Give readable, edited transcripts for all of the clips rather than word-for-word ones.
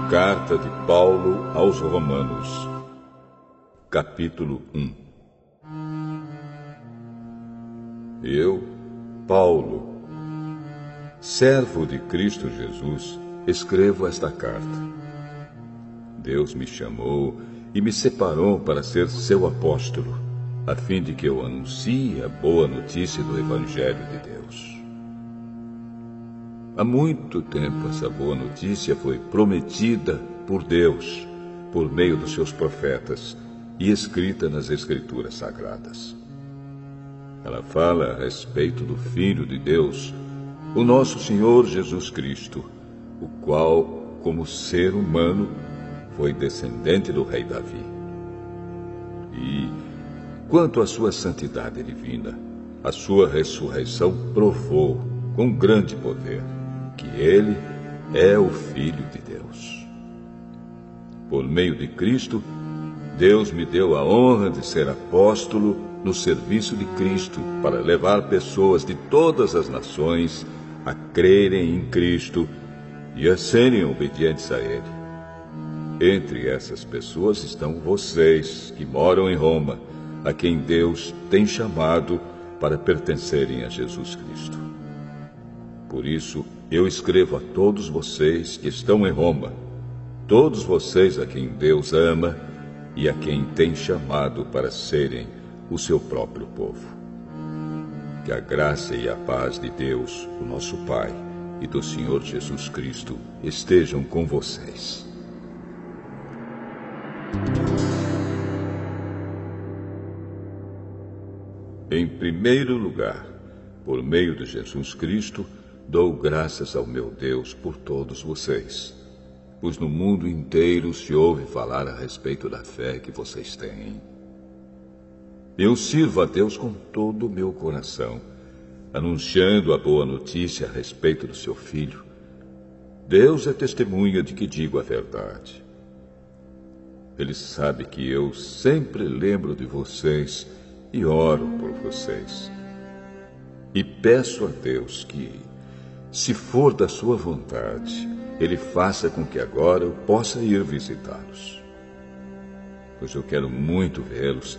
Carta de Paulo aos Romanos, capítulo 1. Eu, Paulo, servo de Cristo Jesus, escrevo esta carta. Deus me chamou e me separou para ser seu apóstolo, a fim de que eu anuncie a boa notícia do Evangelho de Deus. Há muito tempo essa boa notícia foi prometida por Deus, por meio dos seus profetas, e escrita nas Escrituras Sagradas. Ela fala a respeito do Filho de Deus, o nosso Senhor Jesus Cristo, o qual, como ser humano, foi descendente do rei Davi. E, quanto à sua santidade divina, a sua ressurreição provou, com grande poder, que ele é o Filho de Deus. Por meio de Cristo, Deus me deu a honra de ser apóstolo no serviço de Cristo, para levar pessoas de todas as nações a crerem em Cristo e a serem obedientes a Ele. Entre essas pessoas estão vocês, que moram em Roma, a quem Deus tem chamado para pertencerem a Jesus Cristo. Por isso, eu escrevo a todos vocês que estão em Roma, todos vocês a quem Deus ama e a quem tem chamado para serem o seu próprio povo. Que a graça e a paz de Deus, o nosso Pai, e do Senhor Jesus Cristo estejam com vocês. Em primeiro lugar, por meio de Jesus Cristo, dou graças ao meu Deus por todos vocês, pois no mundo inteiro se ouve falar a respeito da fé que vocês têm. Eu sirvo a Deus com todo o meu coração, anunciando a boa notícia a respeito do seu Filho. Deus é testemunha de que digo a verdade. Ele sabe que eu sempre lembro de vocês e oro por vocês. E peço a Deus que, se for da sua vontade, Ele faça com que agora eu possa ir visitá-los. Pois eu quero muito vê-los,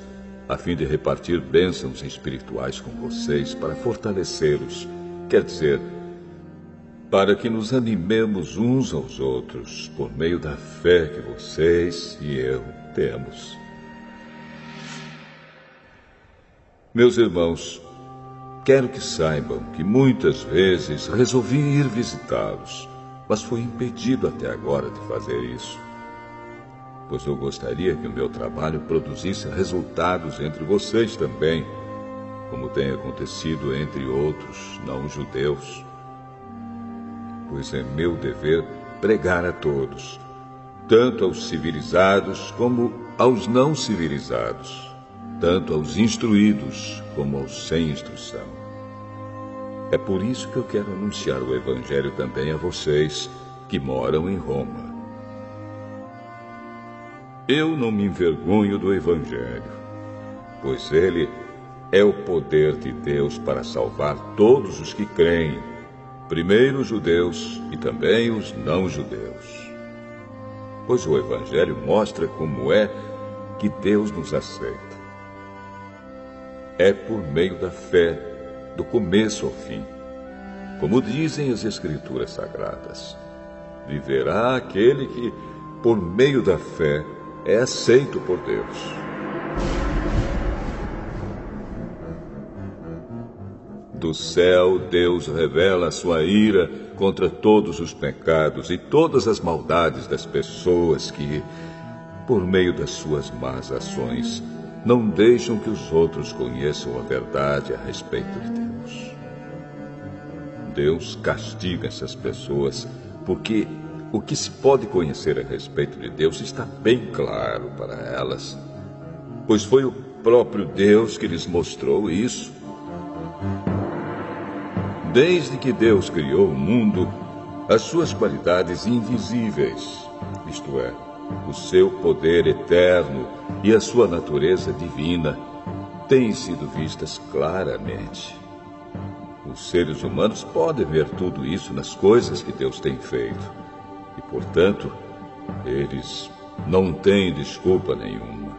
a fim de repartir bênçãos espirituais com vocês para fortalecê-los. Quer dizer, para que nos animemos uns aos outros por meio da fé que vocês e eu temos. Meus irmãos, quero que saibam que muitas vezes resolvi ir visitá-los, mas fui impedido até agora de fazer isso, pois eu gostaria que o meu trabalho produzisse resultados entre vocês também, como tem acontecido entre outros não-judeus. Pois é meu dever pregar a todos, tanto aos civilizados como aos não civilizados, tanto aos instruídos como aos sem instrução. É por isso que eu quero anunciar o Evangelho também a vocês que moram em Roma. Eu não me envergonho do Evangelho, pois ele é o poder de Deus para salvar todos os que creem, primeiro os judeus e também os não-judeus. Pois o Evangelho mostra como é que Deus nos aceita. É por meio da fé, do começo ao fim. Como dizem as Escrituras Sagradas, viverá aquele que, por meio da fé, é aceito por Deus. Do céu, Deus revela a sua ira contra todos os pecados e todas as maldades das pessoas que, por meio das suas más ações, não deixam que os outros conheçam a verdade a respeito de Deus. Deus castiga essas pessoas porque o que se pode conhecer a respeito de Deus está bem claro para elas, pois foi o próprio Deus que lhes mostrou isso. Desde que Deus criou o mundo, as suas qualidades invisíveis, isto é, o seu poder eterno e a sua natureza divina, têm sido vistas claramente. Os seres humanos podem ver tudo isso nas coisas que Deus tem feito e, portanto, Eles não têm desculpa nenhuma.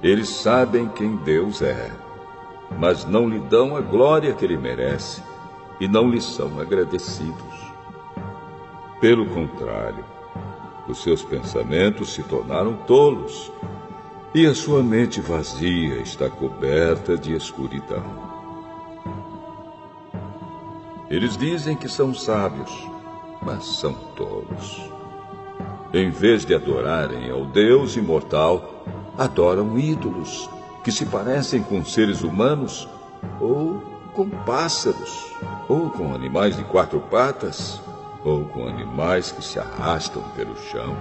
Eles sabem quem Deus é, mas não lhe dão a glória que ele merece e não lhe são agradecidos. Pelo contrário, os seus pensamentos se tornaram tolos e a sua mente vazia está coberta de escuridão. Eles dizem que são sábios, mas são tolos. Em vez de adorarem ao Deus imortal, adoram ídolos que se parecem com seres humanos, ou com pássaros, ou com animais de 4 patas, ou com animais que se arrastam pelo chão.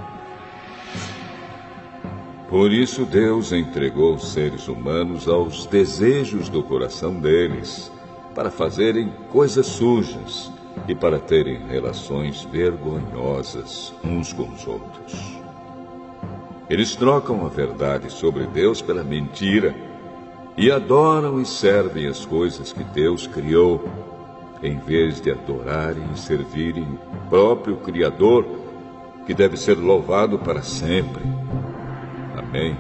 Por isso Deus entregou os seres humanos aos desejos do coração deles, para fazerem coisas sujas e para terem relações vergonhosas uns com os outros. Eles trocam a verdade sobre Deus pela mentira e adoram e servem as coisas que Deus criou, em vez de adorarem e servirem o próprio Criador, que deve ser louvado para sempre. Amém.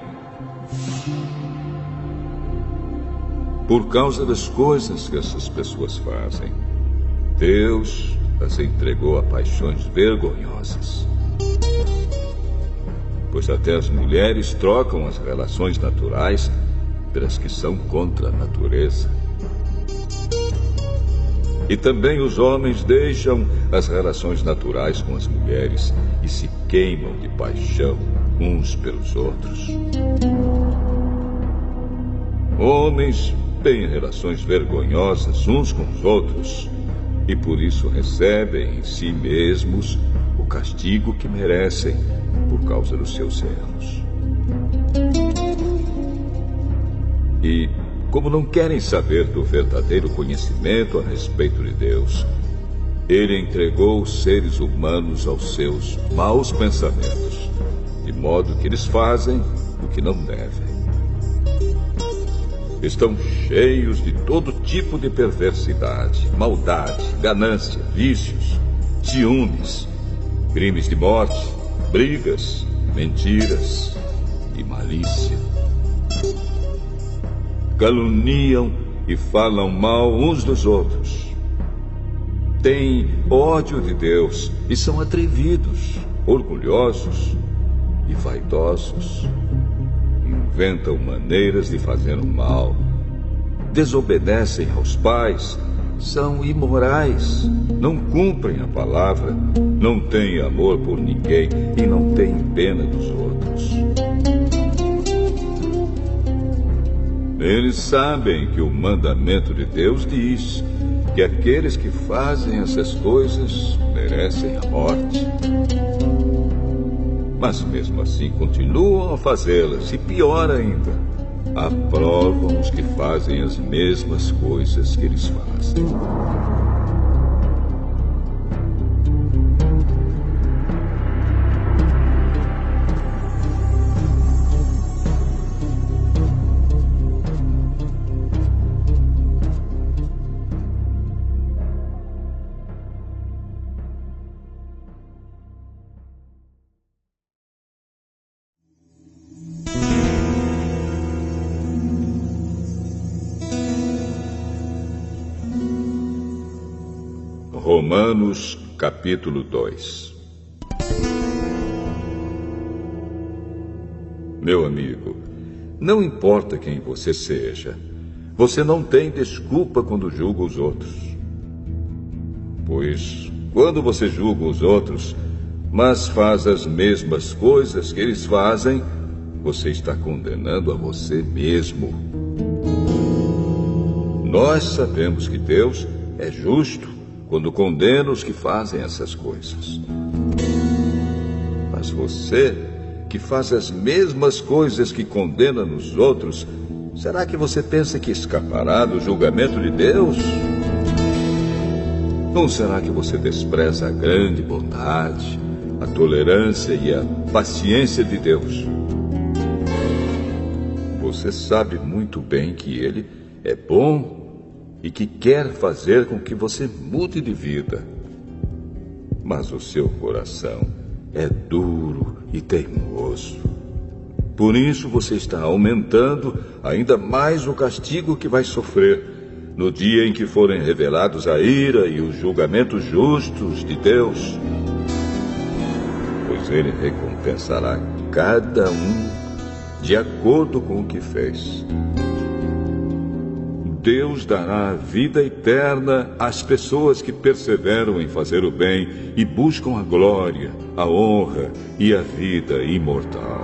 Por causa das coisas que essas pessoas fazem, Deus as entregou a paixões vergonhosas. Pois até as mulheres trocam as relações naturais pelas que são contra a natureza. E também os homens deixam as relações naturais com as mulheres e se queimam de paixão uns pelos outros. Homens têm relações vergonhosas uns com os outros e por isso recebem em si mesmos o castigo que merecem por causa dos seus erros. E, como não querem saber do verdadeiro conhecimento a respeito de Deus, ele entregou os seres humanos aos seus maus pensamentos, de modo que eles fazem o que não devem. Estão cheios de todo tipo de perversidade, maldade, ganância, vícios, ciúmes, crimes de morte, brigas, mentiras e malícia. Caluniam e falam mal uns dos outros. Têm ódio de Deus e são atrevidos, orgulhosos e vaidosos. Inventam maneiras de fazer o mal. Desobedecem aos pais, são imorais, não cumprem a palavra, não têm amor por ninguém e não têm pena dos outros. Eles sabem que o mandamento de Deus diz que aqueles que fazem essas coisas merecem a morte. Mas mesmo assim continuam a fazê-las e, pior ainda, aprovam os que fazem as mesmas coisas que eles fazem. Romanos, capítulo 2. Meu amigo, não importa quem você seja, você não tem desculpa quando julga os outros. Pois, quando você julga os outros, mas faz as mesmas coisas que eles fazem, você está condenando a você mesmo. Nós sabemos que Deus é justo quando condena os que fazem essas coisas. Mas você, que faz as mesmas coisas que condena nos outros, será que você pensa que escapará do julgamento de Deus? Ou será que você despreza a grande bondade, a tolerância e a paciência de Deus? Você sabe muito bem que Ele é bom e que quer fazer com que você mude de vida. Mas o seu coração é duro e teimoso. Por isso você está aumentando ainda mais o castigo que vai sofrer no dia em que forem revelados a ira e os julgamentos justos de Deus. Pois ele recompensará cada um de acordo com o que fez. Deus dará a vida eterna às pessoas que perseveram em fazer o bem e buscam a glória, a honra e a vida imortal.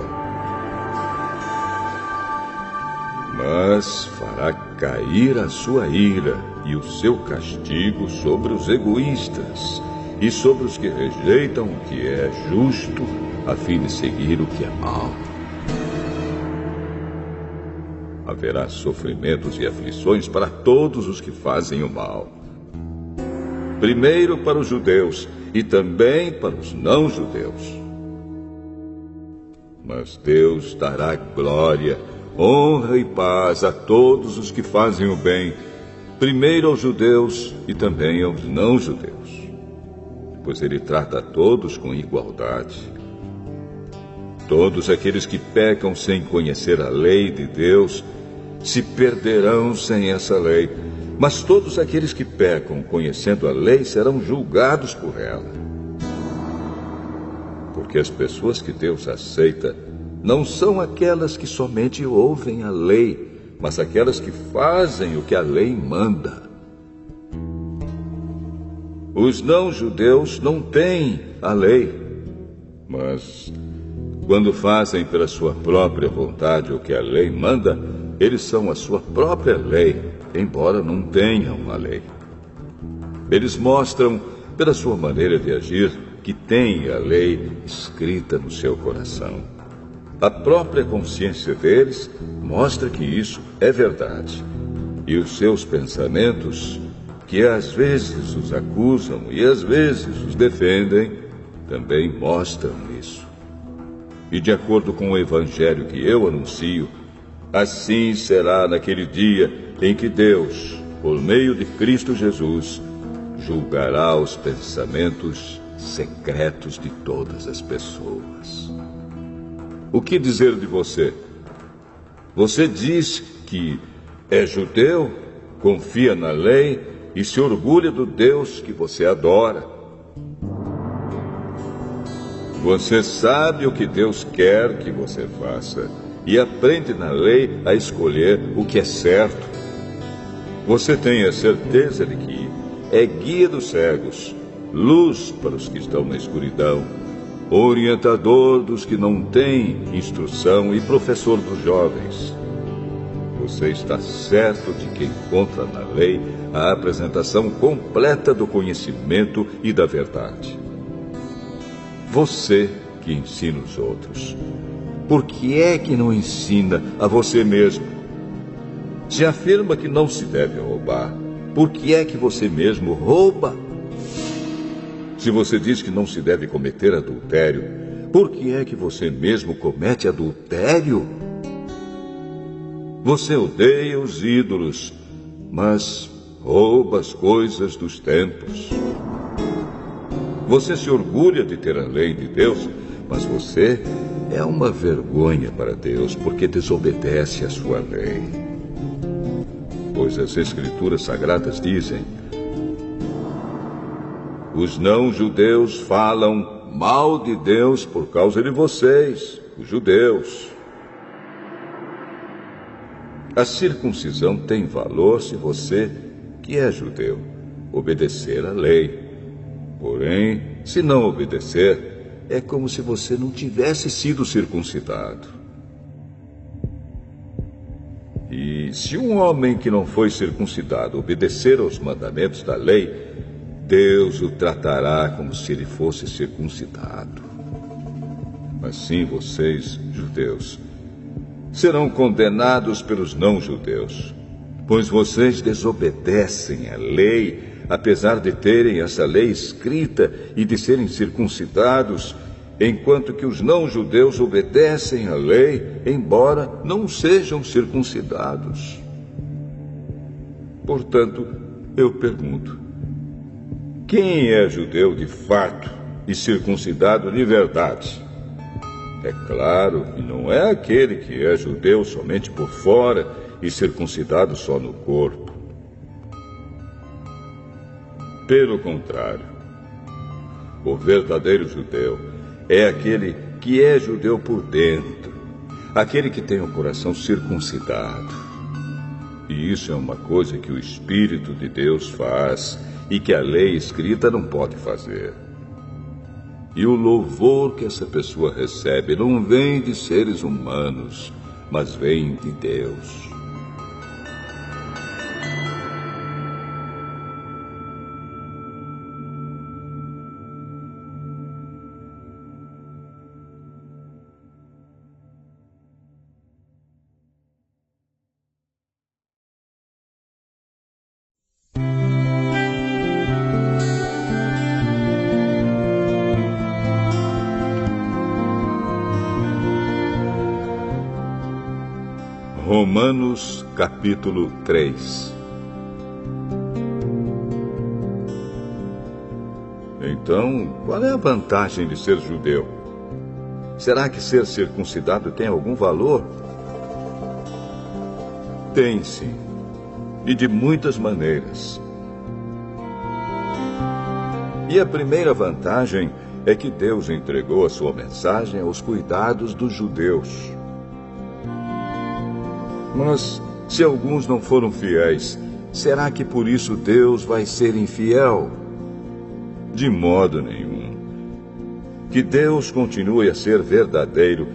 Mas fará cair a sua ira e o seu castigo sobre os egoístas e sobre os que rejeitam o que é justo, a fim de seguir o que é mau. Haverá sofrimentos e aflições para todos os que fazem o mal. Primeiro para os judeus e também para os não-judeus. Mas Deus dará glória, honra e paz a todos os que fazem o bem, primeiro aos judeus e também aos não-judeus. Pois ele trata a todos com igualdade. Todos aqueles que pecam sem conhecer a lei de Deus se perderão sem essa lei, mas todos aqueles que pecam conhecendo a lei serão julgados por ela. Porque as pessoas que Deus aceita não são aquelas que somente ouvem a lei, mas aquelas que fazem o que a lei manda. Os não-judeus não têm a lei, mas quando fazem pela sua própria vontade o que a lei manda, eles são a sua própria lei, embora não tenham a lei. Eles mostram, pela sua maneira de agir, que têm a lei escrita no seu coração. A própria consciência deles mostra que isso é verdade. E os seus pensamentos, que às vezes os acusam e às vezes os defendem, também mostram isso. E de acordo com o evangelho que eu anuncio, assim será naquele dia em que Deus, por meio de Cristo Jesus, julgará os pensamentos secretos de todas as pessoas. O que dizer de você? Você diz que é judeu, confia na lei e se orgulha do Deus que você adora. Você sabe o que Deus quer que você faça e aprende na lei a escolher o que é certo. Você tem a certeza de que é guia dos cegos, luz para os que estão na escuridão, orientador dos que não têm instrução e professor dos jovens. Você está certo de que encontra na lei a apresentação completa do conhecimento e da verdade. Você que ensina os outros, por que é que não ensina a você mesmo? Se afirma que não se deve roubar, por que é que você mesmo rouba? Se você diz que não se deve cometer adultério, por que é que você mesmo comete adultério? Você odeia os ídolos, mas rouba as coisas dos templos. Você se orgulha de ter a lei de Deus, mas você é uma vergonha para Deus porque desobedece à sua lei. Pois as Escrituras Sagradas dizem: os não-judeus falam mal de Deus por causa de vocês, os judeus. A circuncisão tem valor se você, que é judeu, obedecer à lei. Porém, se não obedecer, é como se você não tivesse sido circuncidado. E se um homem que não foi circuncidado obedecer aos mandamentos da lei, Deus o tratará como se ele fosse circuncidado. Assim vocês, judeus, serão condenados pelos não-judeus, pois vocês desobedecem à lei, apesar de terem essa lei escrita e de serem circuncidados, enquanto que os não-judeus obedecem à lei, embora não sejam circuncidados. Portanto, eu pergunto: quem é judeu de fato e circuncidado de verdade. É claro que não é aquele que é judeu somente por fora e circuncidado só no corpo. Pelo contrário, o verdadeiro judeu é aquele que é judeu por dentro, aquele que tem o coração circuncidado. E isso é uma coisa que o Espírito de Deus faz e que a lei escrita não pode fazer. E o louvor que essa pessoa recebe não vem de seres humanos, mas vem de Deus. Romanos capítulo 3. Então, qual é a vantagem de ser judeu? Será que ser circuncidado tem algum valor? Tem sim, e de muitas maneiras. E a primeira vantagem é que Deus entregou a sua mensagem aos cuidados dos judeus. Mas, se alguns não foram fiéis, será que por isso Deus vai ser infiel? De modo nenhum. Que Deus continue a ser verdadeiro,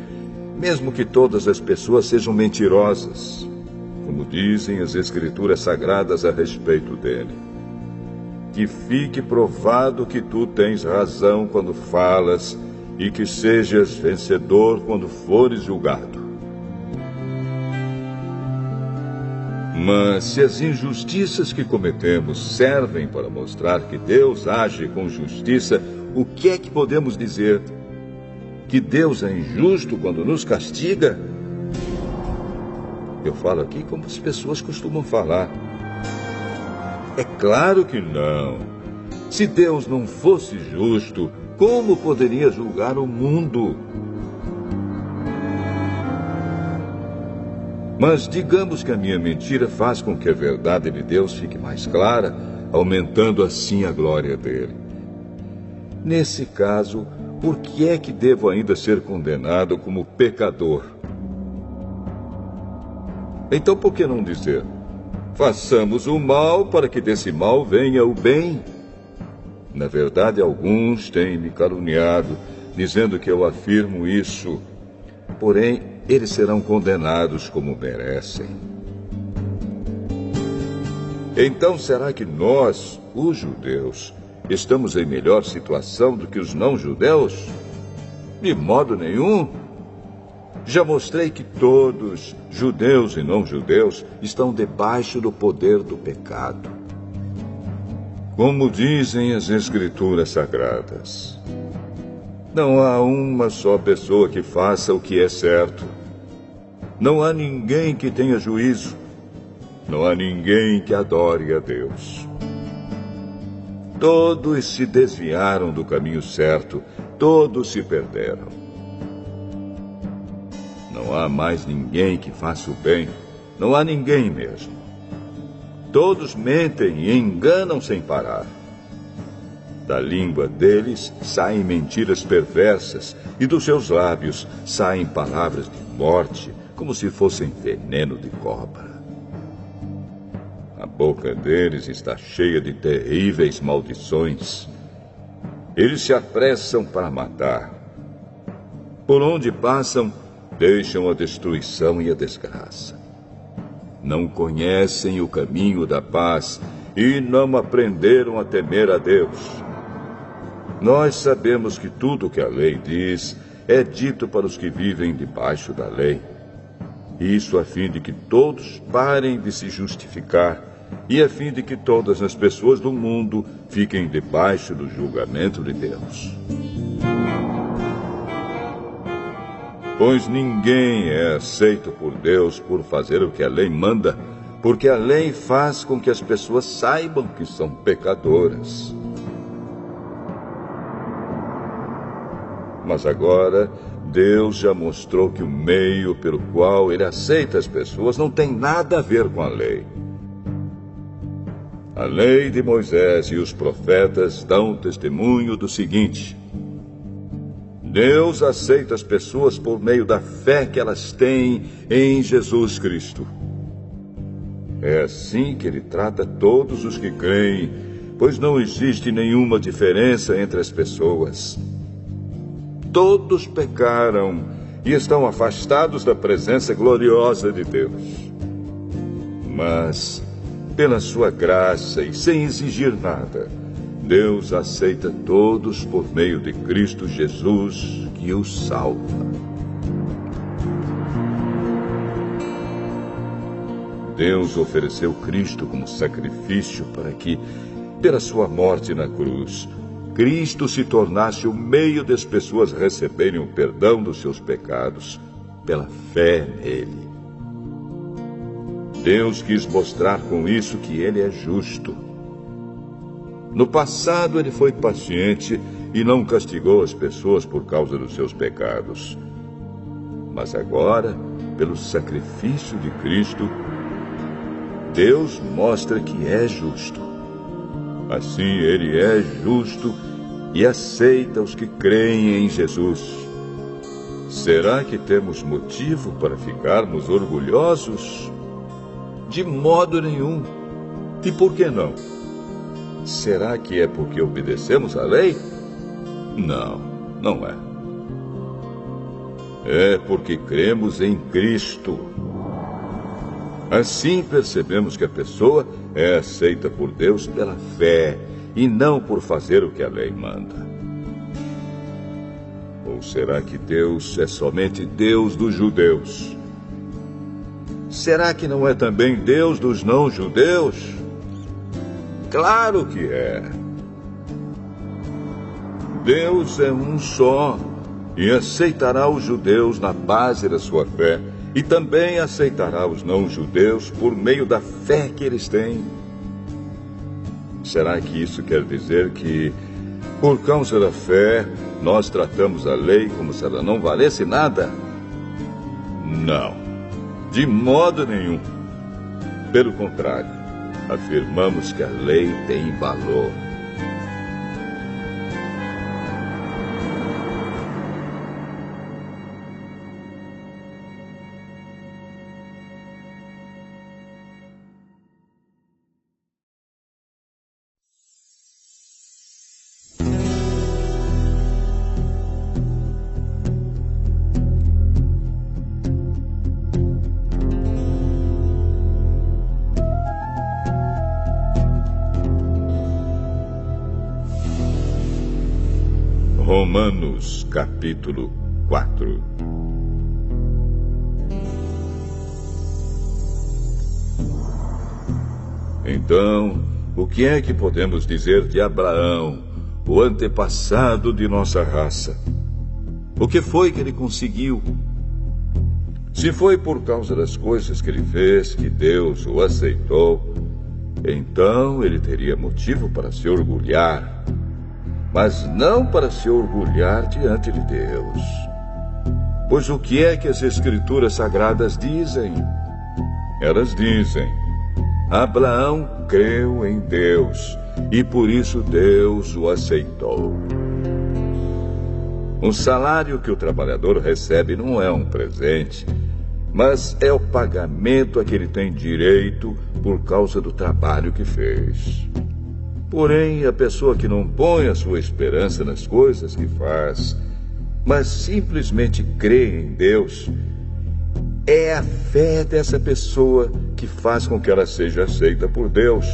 mesmo que todas as pessoas sejam mentirosas, como dizem as Escrituras Sagradas a respeito dele. Que fique provado que tu tens razão quando falas e que sejas vencedor quando fores julgado. Mas se as injustiças que cometemos servem para mostrar que Deus age com justiça, o que é que podemos dizer? Que Deus é injusto quando nos castiga? Eu falo aqui como as pessoas costumam falar. É claro que não. Se Deus não fosse justo, como poderia julgar o mundo? Mas digamos que a minha mentira faz com que a verdade de Deus fique mais clara, aumentando assim a glória dele. Nesse caso, por que é que devo ainda ser condenado como pecador? Então por que não dizer: façamos o mal para que desse mal venha o bem? Na verdade, alguns têm me caluniado, dizendo que eu afirmo isso. Porém, eles serão condenados como merecem. Então, será que nós, os judeus, estamos em melhor situação do que os não-judeus? De modo nenhum. Já mostrei que todos, judeus e não-judeus, estão debaixo do poder do pecado. Como dizem as Escrituras Sagradas, não há uma só pessoa que faça o que é certo. Não há ninguém que tenha juízo. Não há ninguém que adore a Deus. Todos se desviaram do caminho certo. Todos se perderam. Não há mais ninguém que faça o bem. Não há ninguém mesmo. Todos mentem e enganam sem parar. Da língua deles saem mentiras perversas e dos seus lábios saem palavras de morte, como se fossem veneno de cobra. A boca deles está cheia de terríveis maldições. Eles se apressam para matar. Por onde passam, deixam a destruição e a desgraça. Não conhecem o caminho da paz e não aprenderam a temer a Deus. Nós sabemos que tudo o que a lei diz é dito para os que vivem debaixo da lei. Isso a fim de que todos parem de se justificar e a fim de que todas as pessoas do mundo fiquem debaixo do julgamento de Deus. Pois ninguém é aceito por Deus por fazer o que a lei manda, porque a lei faz com que as pessoas saibam que são pecadoras. Mas agora, Deus já mostrou que o meio pelo qual ele aceita as pessoas não tem nada a ver com a lei. A lei de Moisés e os profetas dão testemunho do seguinte: Deus aceita as pessoas por meio da fé que elas têm em Jesus Cristo. É assim que ele trata todos os que creem, pois não existe nenhuma diferença entre as pessoas. Todos pecaram e estão afastados da presença gloriosa de Deus. Mas, pela sua graça e sem exigir nada, Deus aceita todos por meio de Cristo Jesus, que os salva. Deus ofereceu Cristo como sacrifício para que, pela sua morte na cruz, Cristo se tornasse o meio das pessoas receberem o perdão dos seus pecados pela fé nele. Deus quis mostrar com isso que ele é justo. No passado, ele foi paciente e não castigou as pessoas por causa dos seus pecados. Mas agora, pelo sacrifício de Cristo, Deus mostra que é justo. Assim, ele é justo e aceita os que creem em Jesus. Será que temos motivo para ficarmos orgulhosos? De modo nenhum. E por que não? Será que é porque obedecemos à lei? Não, não é. É porque cremos em Cristo. Assim percebemos que a pessoa é aceita por Deus pela fé e não por fazer o que a lei manda. Ou será que Deus é somente Deus dos judeus? Será que não é também Deus dos não-judeus? Claro que é. Deus é um só e aceitará os judeus na base da sua fé e também aceitará os não-judeus por meio da fé que eles têm. Será que isso quer dizer que, por causa da fé, nós tratamos a lei como se ela não valesse nada? Não, de modo nenhum. Pelo contrário, afirmamos que a lei tem valor. Romanos, capítulo 4. Então, o que é que podemos dizer de Abraão, o antepassado de nossa raça? O que foi que ele conseguiu? Se foi por causa das coisas que ele fez que Deus o aceitou, então ele teria motivo para se orgulhar. Mas não para se orgulhar diante de Deus. Pois o que é que as Escrituras Sagradas dizem? Elas dizem: Abraão creu em Deus, e por isso Deus o aceitou. O salário que o trabalhador recebe não é um presente, mas é o pagamento a que ele tem direito por causa do trabalho que fez. Porém, a pessoa que não põe a sua esperança nas coisas que faz, mas simplesmente crê em Deus, é a fé dessa pessoa que faz com que ela seja aceita por Deus,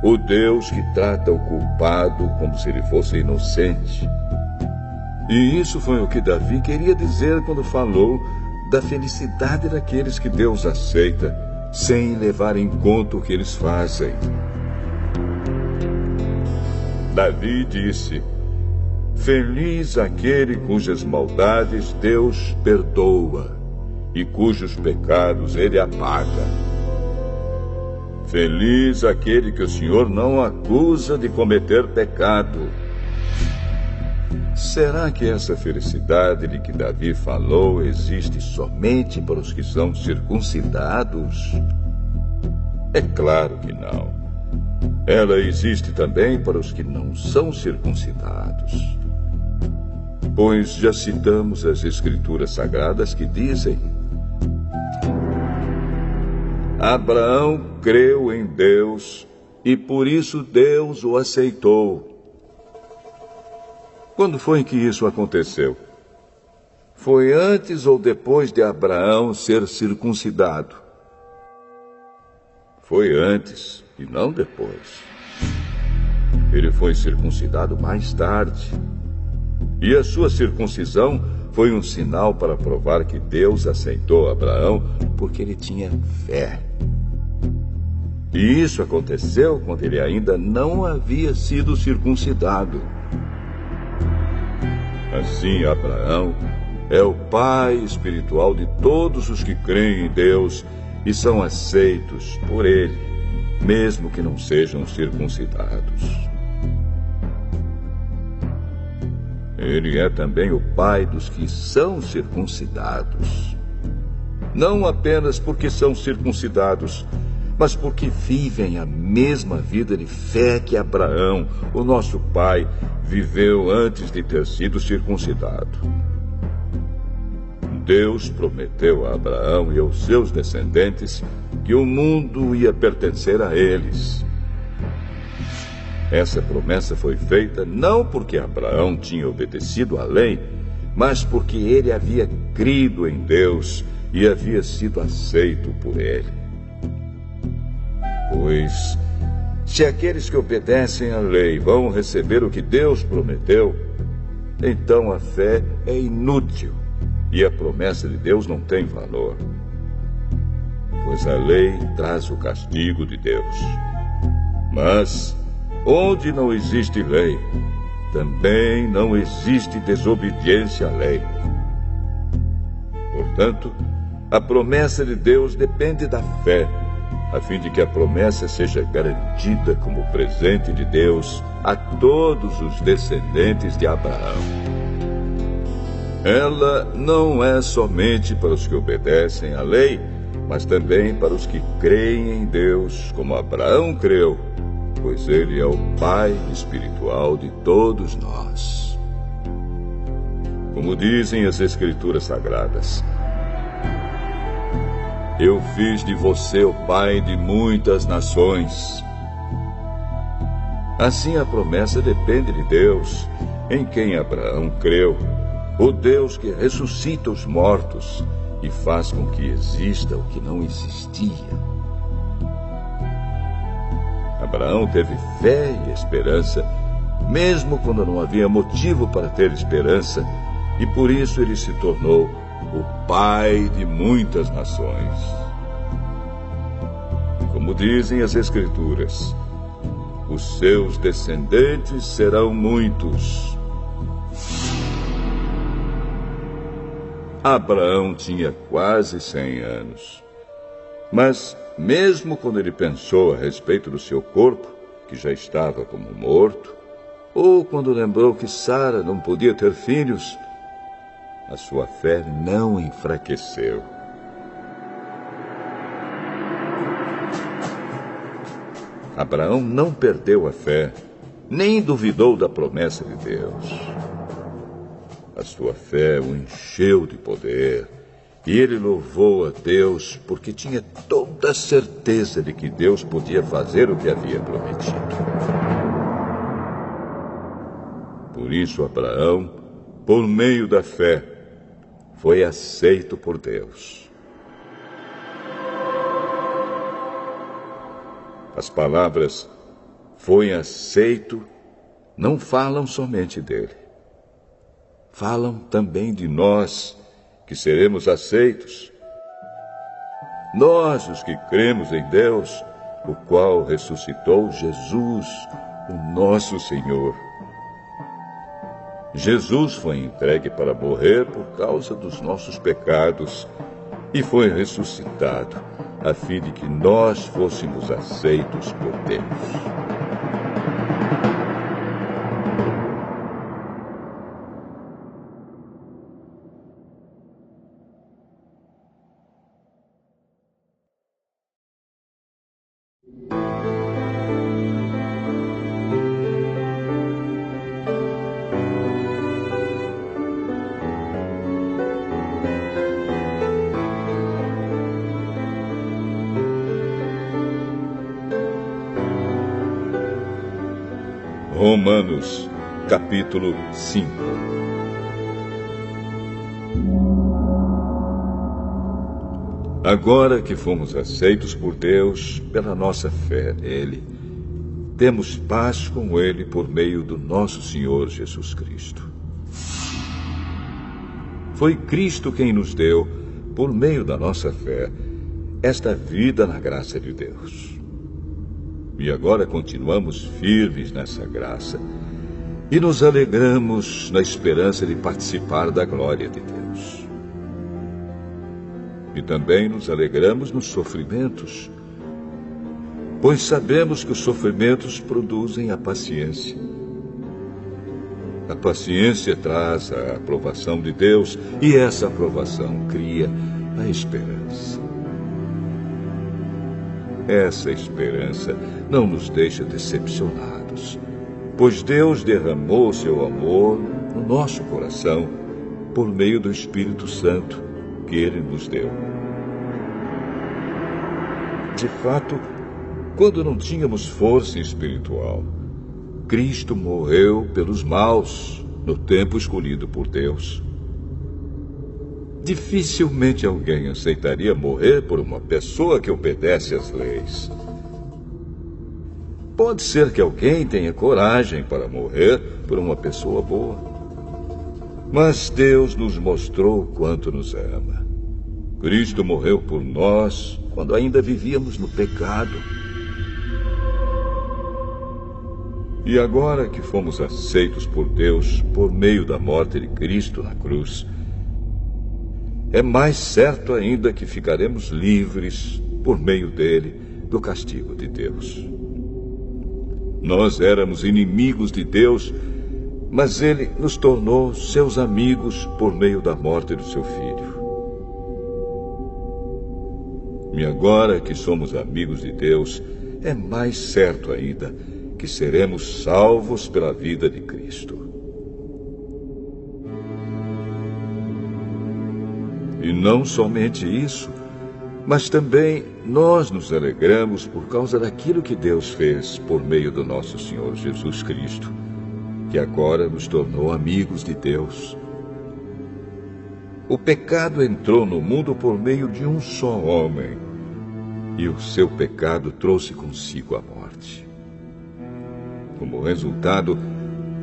o Deus que trata o culpado como se ele fosse inocente. E isso foi o que Davi queria dizer quando falou da felicidade daqueles que Deus aceita, sem levar em conta o que eles fazem. Davi disse: Feliz aquele cujas maldades Deus perdoa e cujos pecados ele apaga. Feliz aquele que o Senhor não acusa de cometer pecado. Será que essa felicidade de que Davi falou existe somente para os que são circuncidados? É claro que não. Ela existe também para os que não são circuncidados. Pois já citamos as Escrituras Sagradas que dizem: Abraão creu em Deus e por isso Deus o aceitou. Quando foi que isso aconteceu? Foi antes ou depois de Abraão ser circuncidado? Foi antes e não depois. Ele foi circuncidado mais tarde. E a sua circuncisão foi um sinal para provar que Deus aceitou Abraão porque ele tinha fé. E isso aconteceu quando ele ainda não havia sido circuncidado. Assim, Abraão é o pai espiritual de todos os que creem em Deus e são aceitos por ele, mesmo que não sejam circuncidados. Ele é também o pai dos que são circuncidados. Não apenas porque são circuncidados, mas porque vivem a mesma vida de fé que Abraão, o nosso pai, viveu antes de ter sido circuncidado. Deus prometeu a Abraão e aos seus descendentes que o mundo ia pertencer a eles. Essa promessa foi feita não porque Abraão tinha obedecido à lei, mas porque ele havia crido em Deus e havia sido aceito por ele. Pois, se aqueles que obedecem à lei vão receber o que Deus prometeu, então a fé é inútil e a promessa de Deus não tem valor. Pois a lei traz o castigo de Deus. Mas, onde não existe lei, também não existe desobediência à lei. Portanto, a promessa de Deus depende da fé, a fim de que a promessa seja garantida como presente de Deus a todos os descendentes de Abraão. Ela não é somente para os que obedecem à lei, mas também para os que creem em Deus, como Abraão creu, pois ele é o pai espiritual de todos nós. Como dizem as Escrituras Sagradas: Eu fiz de você o pai de muitas nações. Assim a promessa depende de Deus, em quem Abraão creu, o Deus que ressuscita os mortos e faz com que exista o que não existia. Abraão teve fé e esperança, mesmo quando não havia motivo para ter esperança, e por isso ele se tornou o pai de muitas nações. Como dizem as Escrituras, os seus descendentes serão muitos. Abraão tinha quase 100 anos. Mas, mesmo quando ele pensou a respeito do seu corpo, que já estava como morto, ou quando lembrou que Sara não podia ter filhos, a sua fé não enfraqueceu. Abraão não perdeu a fé, nem duvidou da promessa de Deus. A sua fé o encheu de poder, e ele louvou a Deus porque tinha toda a certeza de que Deus podia fazer o que havia prometido. Por isso, Abraão, por meio da fé, foi aceito por Deus. As palavras "foi aceito" não falam somente dele. Falam também de nós, que seremos aceitos. Nós, os que cremos em Deus, o qual ressuscitou Jesus, o nosso Senhor. Jesus foi entregue para morrer por causa dos nossos pecados e foi ressuscitado, a fim de que nós fôssemos aceitos por Deus. Romanos, capítulo 5. Agora que fomos aceitos por Deus pela nossa fé nele, temos paz com ele por meio do nosso Senhor Jesus Cristo. Foi Cristo quem nos deu, por meio da nossa fé, esta vida na graça de Deus. E agora continuamos firmes nessa graça e nos alegramos na esperança de participar da glória de Deus. E também nos alegramos nos sofrimentos, pois sabemos que os sofrimentos produzem a paciência. A paciência traz a aprovação de Deus e essa aprovação cria a esperança. Essa esperança não nos deixa decepcionados, pois Deus derramou seu amor no nosso coração por meio do Espírito Santo que Ele nos deu. De fato, quando não tínhamos força espiritual, Cristo morreu pelos maus no tempo escolhido por Deus. Dificilmente alguém aceitaria morrer por uma pessoa que obedece às leis. Pode ser que alguém tenha coragem para morrer por uma pessoa boa. Mas Deus nos mostrou quanto nos ama. Cristo morreu por nós quando ainda vivíamos no pecado. E agora que fomos aceitos por Deus por meio da morte de Cristo na cruz, é mais certo ainda que ficaremos livres, por meio dele, do castigo de Deus. Nós éramos inimigos de Deus, mas ele nos tornou seus amigos por meio da morte do seu Filho. E agora que somos amigos de Deus, é mais certo ainda que seremos salvos pela vida de Cristo. E não somente isso, mas também nós nos alegramos por causa daquilo que Deus fez por meio do nosso Senhor Jesus Cristo, que agora nos tornou amigos de Deus. O pecado entrou no mundo por meio de um só homem, e o seu pecado trouxe consigo a morte. Como resultado,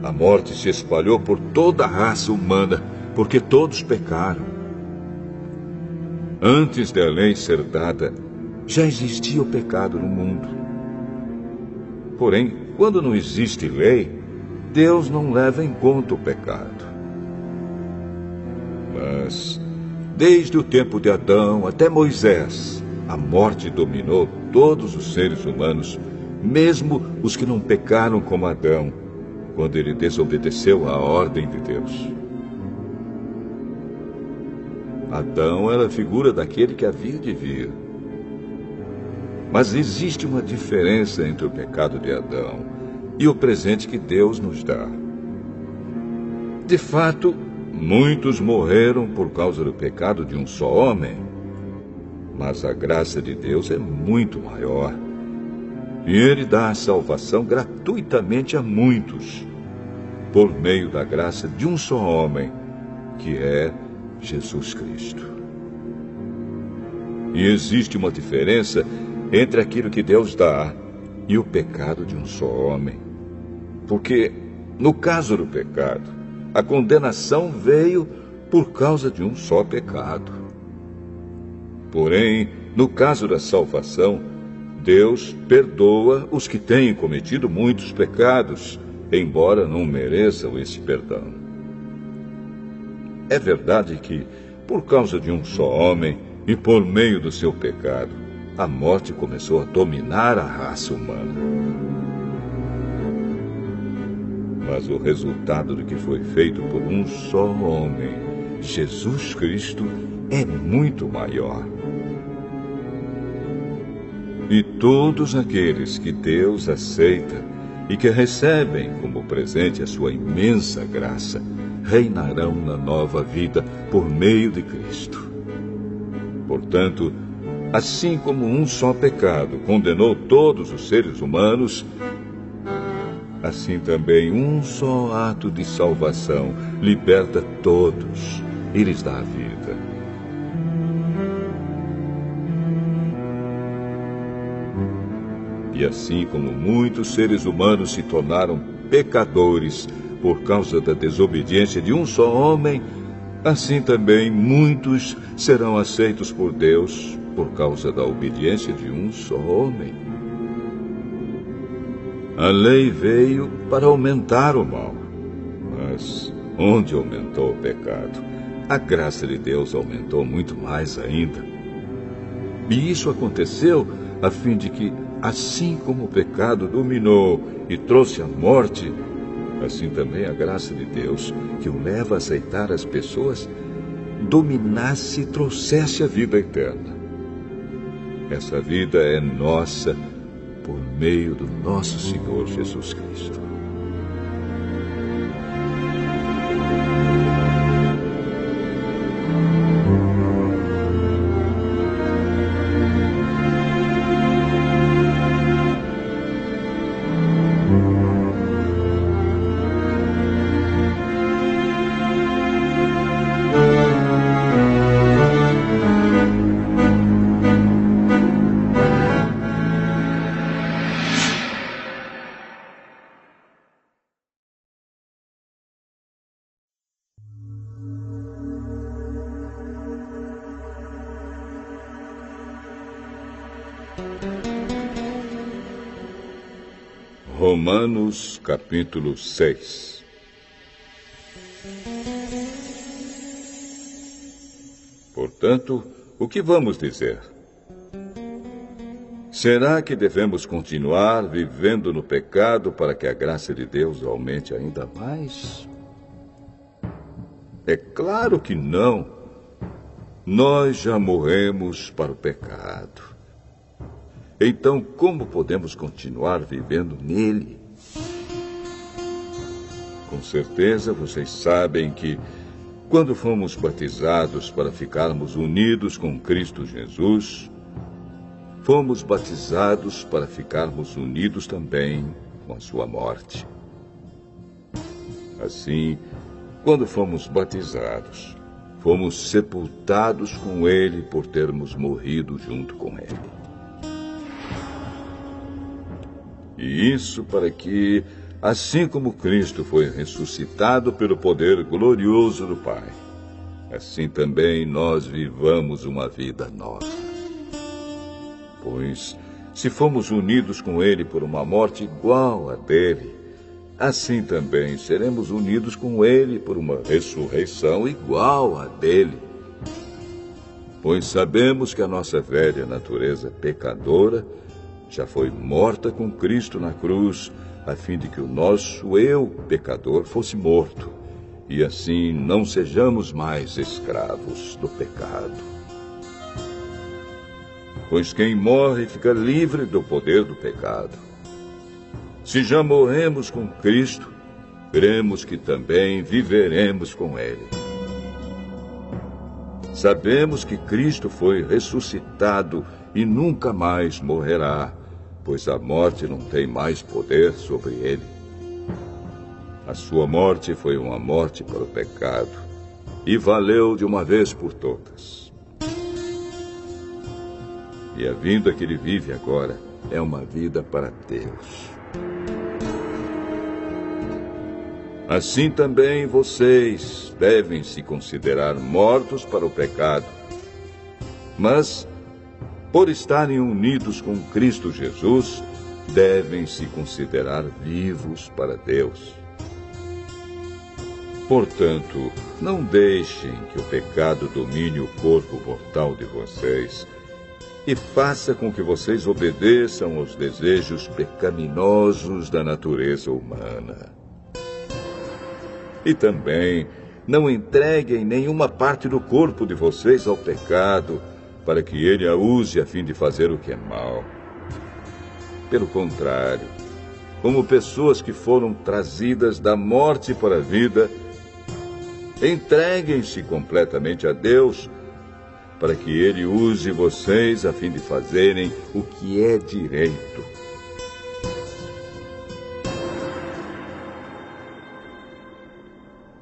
a morte se espalhou por toda a raça humana, porque todos pecaram. Antes da lei ser dada, já existia o pecado no mundo. Porém, quando não existe lei, Deus não leva em conta o pecado. Mas, desde o tempo de Adão até Moisés, a morte dominou todos os seres humanos, mesmo os que não pecaram como Adão, quando ele desobedeceu à ordem de Deus. Adão era a figura daquele que havia de vir. Mas existe uma diferença entre o pecado de Adão e o presente que Deus nos dá. De fato, muitos morreram por causa do pecado de um só homem, mas a graça de Deus é muito maior. E Ele dá a salvação gratuitamente a muitos, por meio da graça de um só homem, que é Jesus Cristo. E existe uma diferença entre aquilo que Deus dá e o pecado de um só homem. Porque, no caso do pecado, a condenação veio por causa de um só pecado. Porém, no caso da salvação, Deus perdoa os que têm cometido muitos pecados, embora não mereçam esse perdão. É verdade que, por causa de um só homem e por meio do seu pecado, a morte começou a dominar a raça humana. Mas o resultado do que foi feito por um só homem, Jesus Cristo, é muito maior. E todos aqueles que Deus aceita e que recebem como presente a sua imensa graça, reinarão na nova vida por meio de Cristo. Portanto, assim como um só pecado condenou todos os seres humanos, assim também um só ato de salvação liberta todos e lhes dá a vida. E assim como muitos seres humanos se tornaram pecadores por causa da desobediência de um só homem, assim também muitos serão aceitos por Deus por causa da obediência de um só homem. A lei veio para aumentar o mal, mas onde aumentou o pecado, a graça de Deus aumentou muito mais ainda. E isso aconteceu a fim de que, assim como o pecado dominou e trouxe a morte, assim também a graça de Deus, que o leva a aceitar as pessoas, dominasse e trouxesse a vida eterna. Essa vida é nossa por meio do nosso Senhor Jesus Cristo. Romanos capítulo 6. Portanto, o que vamos dizer? Será que devemos continuar vivendo no pecado para que a graça de Deus aumente ainda mais? É claro que não. Nós já morremos para o pecado. Então, como podemos continuar vivendo nele? Com certeza vocês sabem que, quando fomos batizados para ficarmos unidos com Cristo Jesus, fomos batizados para ficarmos unidos também com a sua morte. Assim, quando fomos batizados, fomos sepultados com ele por termos morrido junto com ele. E isso para que, assim como Cristo foi ressuscitado pelo poder glorioso do Pai, assim também nós vivamos uma vida nova. Pois, se fomos unidos com ele por uma morte igual à dele, assim também seremos unidos com ele por uma ressurreição igual à dele. Pois sabemos que a nossa velha natureza pecadora já foi morta com Cristo na cruz, a fim de que o nosso eu pecador fosse morto, e assim não sejamos mais escravos do pecado. Pois quem morre fica livre do poder do pecado. Se já morremos com Cristo, cremos que também viveremos com Ele. Sabemos que Cristo foi ressuscitado e nunca mais morrerá, pois a morte não tem mais poder sobre ele. A sua morte foi uma morte para o pecado, e valeu de uma vez por todas. E a vida que ele vive agora é uma vida para Deus. Assim também vocês devem se considerar mortos para o pecado, mas, por estarem unidos com Cristo Jesus, devem se considerar vivos para Deus. Portanto, não deixem que o pecado domine o corpo mortal de vocês e faça com que vocês obedeçam aos desejos pecaminosos da natureza humana. E também não entreguem nenhuma parte do corpo de vocês ao pecado, para que ele a use a fim de fazer o que é mal. Pelo contrário, como pessoas que foram trazidas da morte para a vida, entreguem-se completamente a Deus, para que ele use vocês a fim de fazerem o que é direito.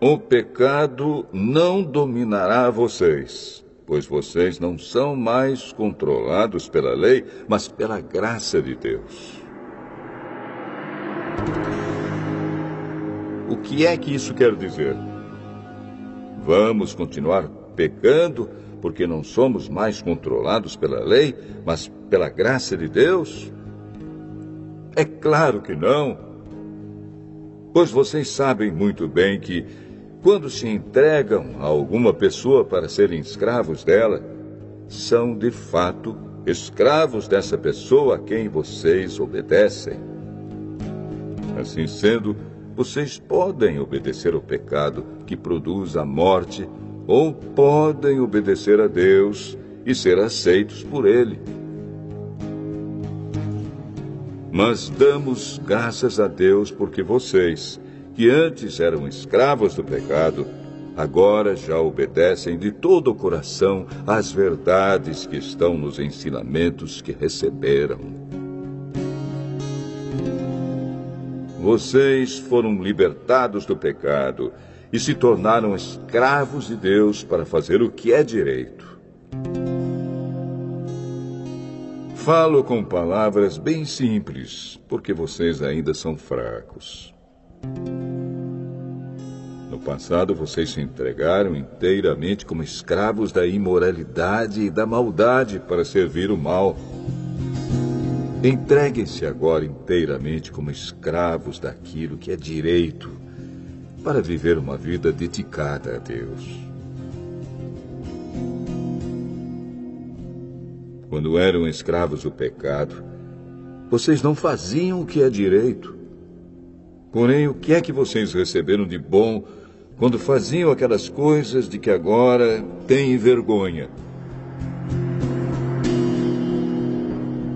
O pecado não dominará vocês, pois vocês não são mais controlados pela lei, mas pela graça de Deus. O que é que isso quer dizer? Vamos continuar pecando porque não somos mais controlados pela lei, mas pela graça de Deus? É claro que não. Pois vocês sabem muito bem que, quando se entregam a alguma pessoa para serem escravos dela, são de fato escravos dessa pessoa a quem vocês obedecem. Assim sendo, vocês podem obedecer ao pecado que produz a morte, ou podem obedecer a Deus e ser aceitos por Ele. Mas damos graças a Deus porque vocês, que antes eram escravos do pecado, agora já obedecem de todo o coração às verdades que estão nos ensinamentos que receberam. Vocês foram libertados do pecado e se tornaram escravos de Deus para fazer o que é direito. Falo com palavras bem simples, porque vocês ainda são fracos. No passado, vocês se entregaram inteiramente como escravos da imoralidade e da maldade para servir o mal. Entreguem-se agora inteiramente como escravos daquilo que é direito, para viver uma vida dedicada a Deus. Quando eram escravos do pecado, vocês não faziam o que é direito. Porém, o que é que vocês receberam de bom quando faziam aquelas coisas de que agora têm vergonha?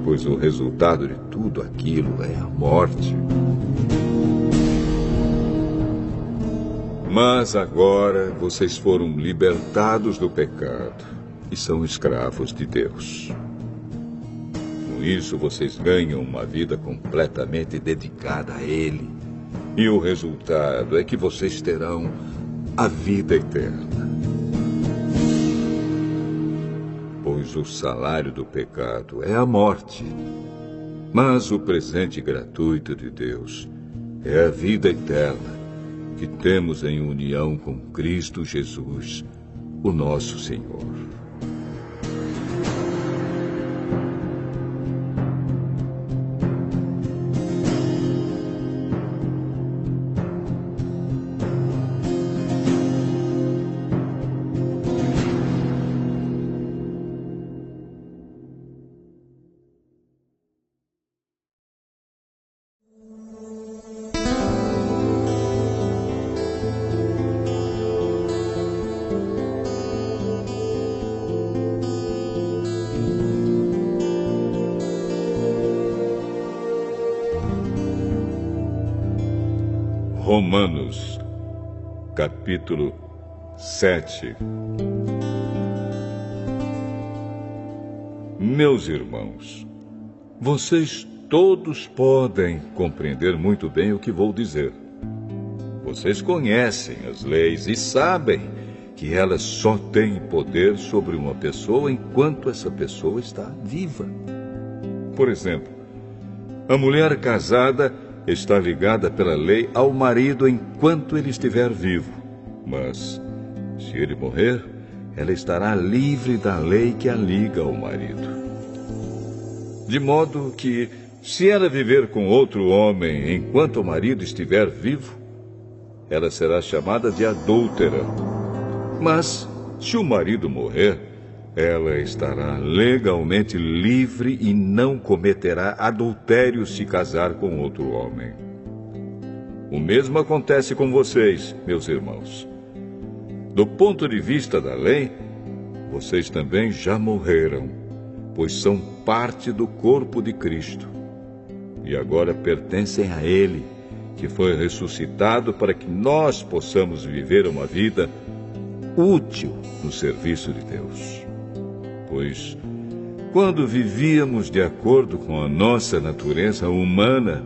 Pois o resultado de tudo aquilo é a morte. Mas agora vocês foram libertados do pecado e são escravos de Deus. Com isso, vocês ganham uma vida completamente dedicada a Ele. E o resultado é que vocês terão a vida eterna. Pois o salário do pecado é a morte, mas o presente gratuito de Deus é a vida eterna que temos em união com Cristo Jesus, o nosso Senhor. Romanos, capítulo 7. Meus irmãos, vocês todos podem compreender muito bem o que vou dizer. Vocês conhecem as leis e sabem que elas só têm poder sobre uma pessoa enquanto essa pessoa está viva. Por exemplo, a mulher casada está ligada pela lei ao marido enquanto ele estiver vivo. Mas, se ele morrer, ela estará livre da lei que a liga ao marido. De modo que, se ela viver com outro homem enquanto o marido estiver vivo, ela será chamada de adúltera. Mas, se o marido morrer, ela estará legalmente livre e não cometerá adultério se casar com outro homem. O mesmo acontece com vocês, meus irmãos. Do ponto de vista da lei, vocês também já morreram, pois são parte do corpo de Cristo. E agora pertencem a Ele, que foi ressuscitado para que nós possamos viver uma vida útil no serviço de Deus. Pois, quando vivíamos de acordo com a nossa natureza humana,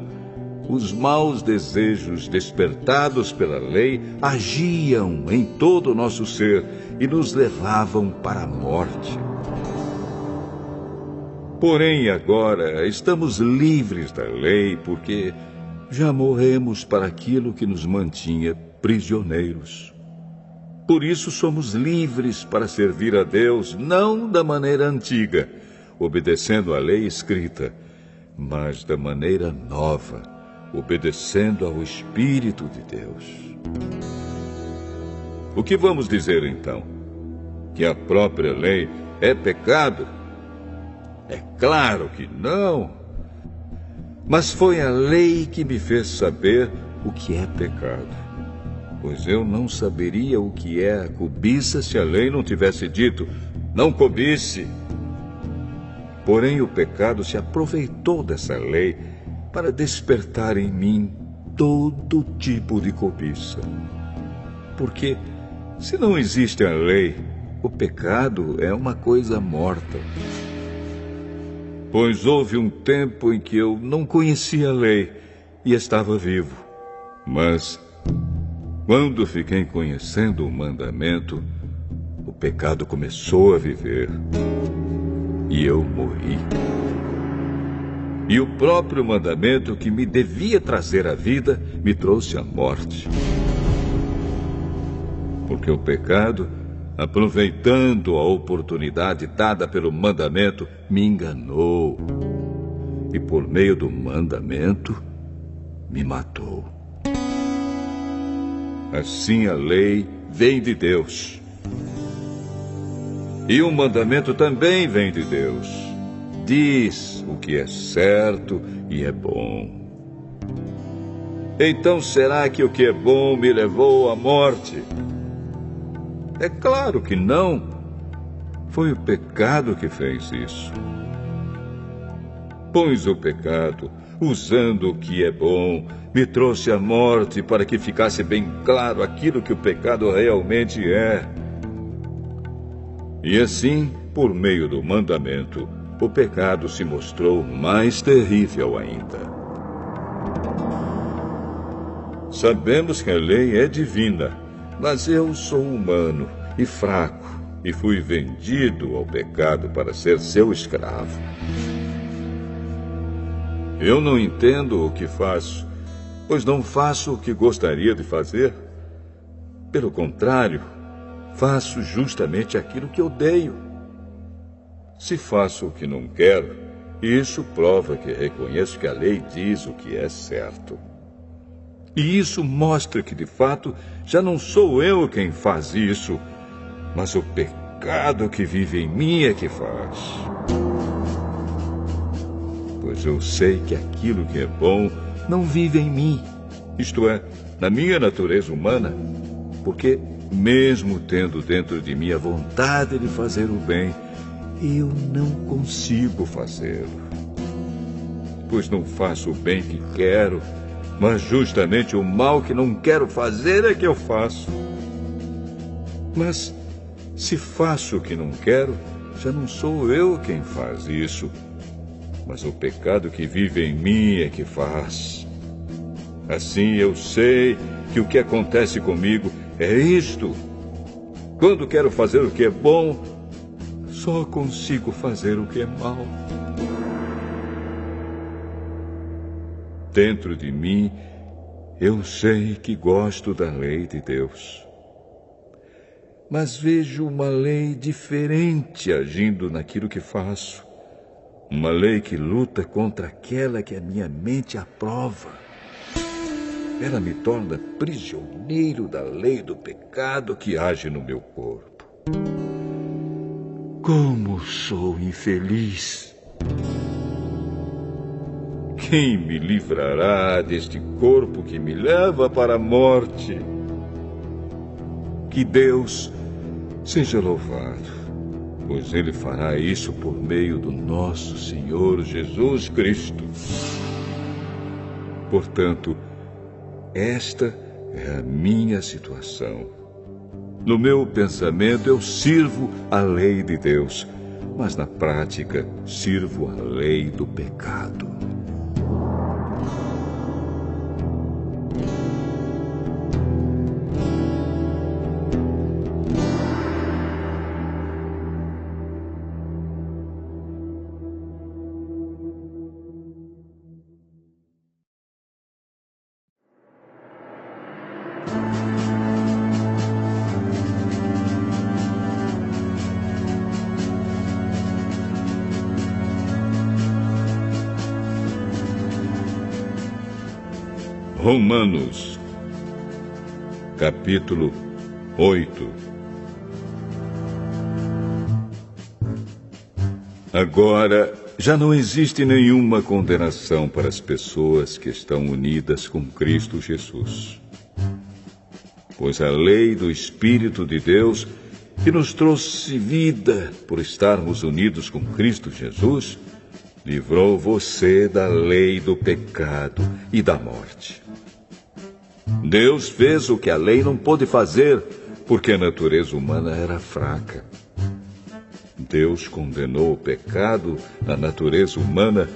os maus desejos despertados pela lei agiam em todo o nosso ser e nos levavam para a morte. Porém, agora estamos livres da lei porque já morremos para aquilo que nos mantinha prisioneiros. Por isso somos livres para servir a Deus, não da maneira antiga, obedecendo à lei escrita, mas da maneira nova, obedecendo ao Espírito de Deus. O que vamos dizer então? Que a própria lei é pecado? É claro que não. Mas foi a lei que me fez saber o que é pecado. Pois eu não saberia o que é a cobiça se a lei não tivesse dito, não cobice. Porém, o pecado se aproveitou dessa lei para despertar em mim todo tipo de cobiça. Porque, se não existe a lei, o pecado é uma coisa morta. Pois houve um tempo em que eu não conhecia a lei e estava vivo. Mas, quando fiquei conhecendo o mandamento, o pecado começou a viver. E eu morri. E o próprio mandamento que me devia trazer a vida me trouxe a morte. Porque o pecado, aproveitando a oportunidade dada pelo mandamento, me enganou. E por meio do mandamento, me matou. Assim a lei vem de Deus. E o mandamento também vem de Deus. Diz o que é certo e é bom. Então será que o que é bom me levou à morte? É claro que não. Foi o pecado que fez isso. Pois o pecado, usando o que é bom, me trouxe a morte para que ficasse bem claro aquilo que o pecado realmente é. E assim, por meio do mandamento, o pecado se mostrou mais terrível ainda. Sabemos que a lei é divina, mas eu sou humano e fraco, e fui vendido ao pecado para ser seu escravo. Eu não entendo o que faço, pois não faço o que gostaria de fazer. Pelo contrário, faço justamente aquilo que odeio. Se faço o que não quero, isso prova que reconheço que a lei diz o que é certo. E isso mostra que, de fato, já não sou eu quem faz isso, mas o pecado que vive em mim é que faz. Pois eu sei que aquilo que é bom não vive em mim, isto é, na minha natureza humana, porque, mesmo tendo dentro de mim a vontade de fazer o bem, eu não consigo fazê-lo. Pois não faço o bem que quero, mas justamente o mal que não quero fazer é que eu faço. Mas, se faço o que não quero, já não sou eu quem faz isso, mas o pecado que vive em mim é que faz. Assim eu sei que o que acontece comigo é isto. Quando quero fazer o que é bom, só consigo fazer o que é mal. Dentro de mim, eu sei que gosto da lei de Deus. Mas vejo uma lei diferente agindo naquilo que faço. Uma lei que luta contra aquela que a minha mente aprova. Ela me torna prisioneiro da lei do pecado que age no meu corpo. Como sou infeliz! Quem me livrará deste corpo que me leva para a morte? Que Deus seja louvado, pois Ele fará isso por meio do nosso Senhor Jesus Cristo. Portanto, esta é a minha situação. No meu pensamento, eu sirvo a lei de Deus, mas na prática, sirvo a lei do pecado. Romanos, capítulo 8. Agora, já não existe nenhuma condenação para as pessoas que estão unidas com Cristo Jesus. Pois a lei do Espírito de Deus, que nos trouxe vida por estarmos unidos com Cristo Jesus, livrou você da lei do pecado e da morte. Deus fez o que a lei não pôde fazer, porque a natureza humana era fraca. Deus condenou o pecado na natureza humana,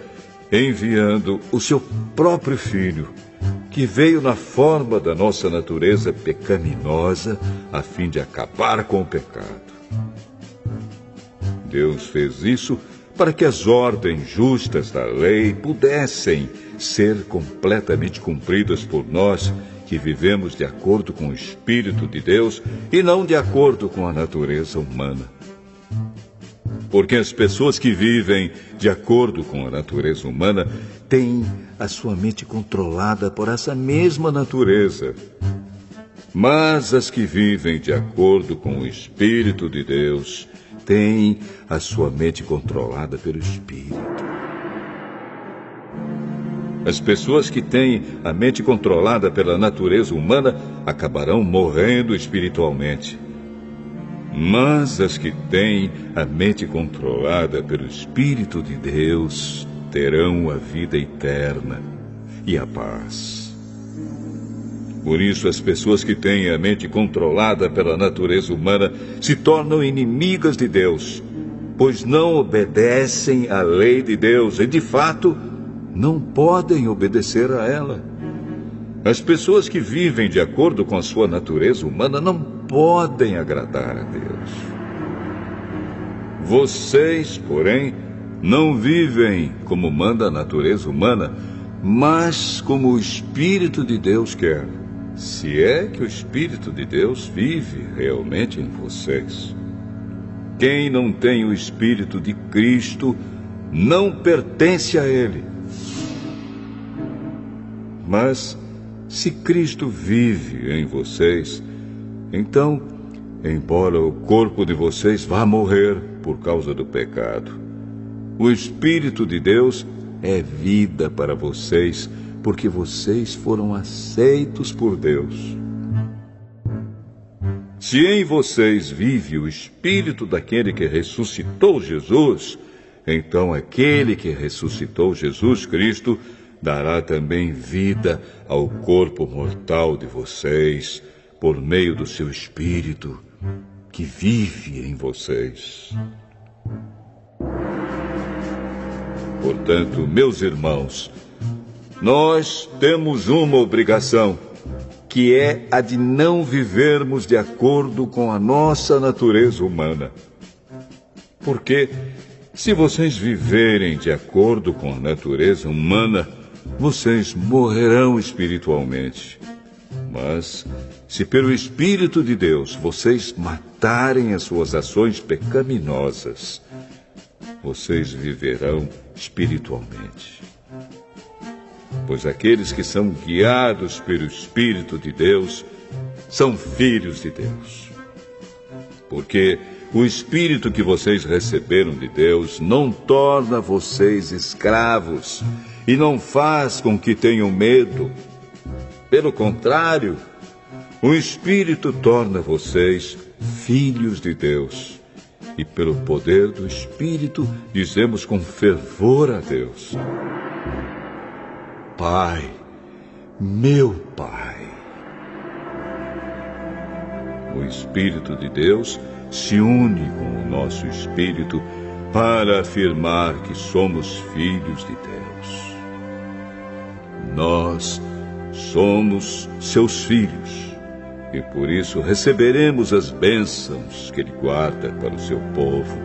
enviando o seu próprio Filho, que veio na forma da nossa natureza pecaminosa, a fim de acabar com o pecado. Deus fez isso para que as ordens justas da lei pudessem ser completamente cumpridas por nós, que vivemos de acordo com o Espírito de Deus e não de acordo com a natureza humana. Porque as pessoas que vivem de acordo com a natureza humana têm a sua mente controlada por essa mesma natureza. Mas as que vivem de acordo com o Espírito de Deus têm a sua mente controlada pelo Espírito. As pessoas que têm a mente controlada pela natureza humana acabarão morrendo espiritualmente. Mas as que têm a mente controlada pelo Espírito de Deus terão a vida eterna e a paz. Por isso, as pessoas que têm a mente controlada pela natureza humana se tornam inimigas de Deus, pois não obedecem à lei de Deus e, de fato, não podem obedecer a ela. As pessoas que vivem de acordo com a sua natureza humana não podem agradar a Deus. Vocês, porém, não vivem como manda a natureza humana, mas como o Espírito de Deus quer, se é que o Espírito de Deus vive realmente em vocês. Quem não tem o Espírito de Cristo não pertence a Ele. Mas se Cristo vive em vocês, então, embora o corpo de vocês vá morrer por causa do pecado, o Espírito de Deus é vida para vocês, porque vocês foram aceitos por Deus. Se em vocês vive o Espírito daquele que ressuscitou Jesus, então aquele que ressuscitou Jesus Cristo dará também vida ao corpo mortal de vocês, por meio do seu Espírito, que vive em vocês. Portanto, meus irmãos, nós temos uma obrigação, que é a de não vivermos de acordo com a nossa natureza humana. Porque, se vocês viverem de acordo com a natureza humana, vocês morrerão espiritualmente. Mas, se pelo Espírito de Deus vocês matarem as suas ações pecaminosas, vocês viverão espiritualmente. Pois aqueles que são guiados pelo Espírito de Deus são filhos de Deus. Porque o Espírito que vocês receberam de Deus não torna vocês escravos e não faz com que tenham medo. Pelo contrário, o Espírito torna vocês filhos de Deus. E pelo poder do Espírito dizemos com fervor a Deus: Pai, meu Pai. O Espírito de Deus se une com o nosso espírito para afirmar que somos filhos de Deus. Nós somos seus filhos e por isso receberemos as bênçãos que Ele guarda para o seu povo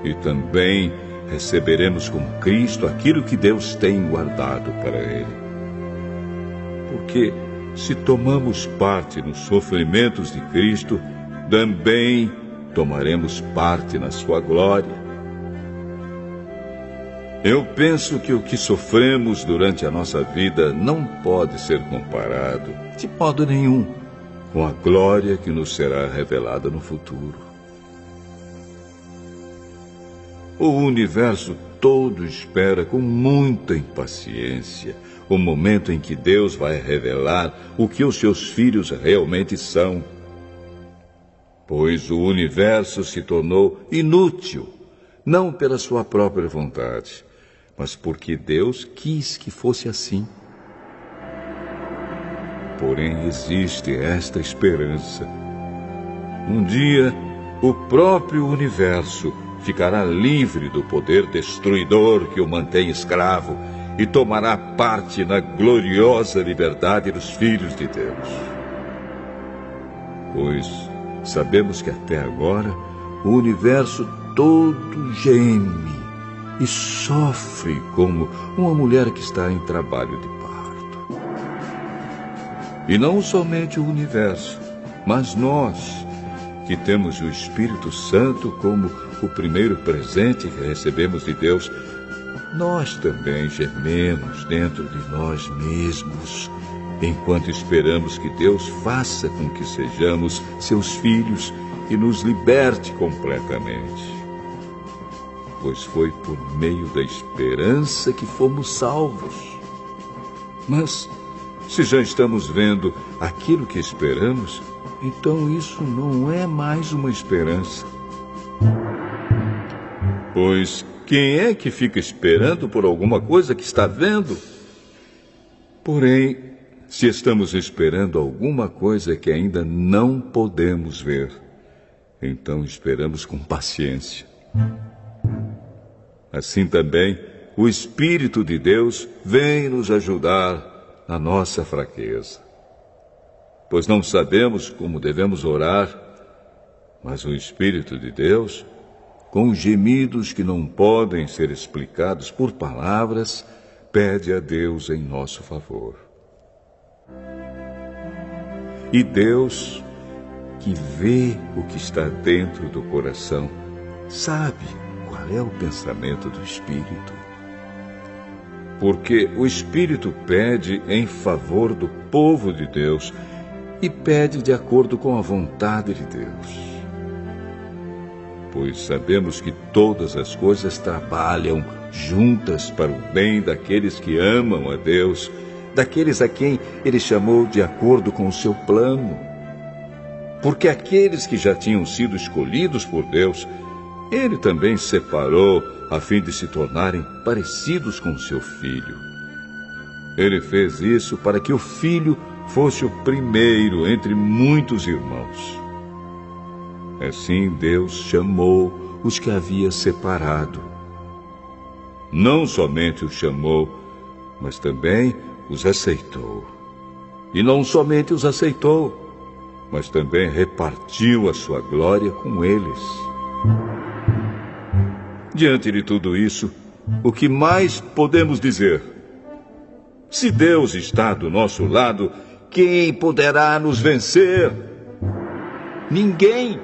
e também receberemos com Cristo aquilo que Deus tem guardado para Ele. Porque se tomamos parte nos sofrimentos de Cristo, também tomaremos parte na sua glória. Eu penso que o que sofremos durante a nossa vida não pode ser comparado, de modo nenhum, com a glória que nos será revelada no futuro. O universo todo espera com muita impaciência o momento em que Deus vai revelar o que os seus filhos realmente são. Pois o universo se tornou inútil, não pela sua própria vontade, mas porque Deus quis que fosse assim. Porém, existe esta esperança. Um dia, o próprio universo ficará livre do poder destruidor que o mantém escravo e tomará parte na gloriosa liberdade dos filhos de Deus. Pois sabemos que até agora o universo todo geme e sofre como uma mulher que está em trabalho de parto. E não somente o universo, mas nós, que temos o Espírito Santo como o primeiro presente que recebemos de Deus, nós também gememos dentro de nós mesmos, enquanto esperamos que Deus faça com que sejamos seus filhos e nos liberte completamente. Pois foi por meio da esperança que fomos salvos. Mas, se já estamos vendo aquilo que esperamos, então isso não é mais uma esperança. Pois quem é que fica esperando por alguma coisa que está vendo? Porém, se estamos esperando alguma coisa que ainda não podemos ver, então esperamos com paciência. Assim também, o Espírito de Deus vem nos ajudar na nossa fraqueza. Pois não sabemos como devemos orar, mas o Espírito de Deus, com gemidos que não podem ser explicados por palavras, pede a Deus em nosso favor. E Deus, que vê o que está dentro do coração, sabe qual é o pensamento do Espírito. Porque o Espírito pede em favor do povo de Deus e pede de acordo com a vontade de Deus. Pois sabemos que todas as coisas trabalham juntas para o bem daqueles que amam a Deus, daqueles a quem Ele chamou de acordo com o seu plano. Porque aqueles que já tinham sido escolhidos por Deus, Ele também separou a fim de se tornarem parecidos com seu Filho. Ele fez isso para que o Filho fosse o primeiro entre muitos irmãos. Assim Deus chamou os que havia separado. Não somente os chamou, mas também os aceitou. E não somente os aceitou, mas também repartiu a sua glória com eles. Diante de tudo isso, o que mais podemos dizer? Se Deus está do nosso lado, quem poderá nos vencer? Ninguém.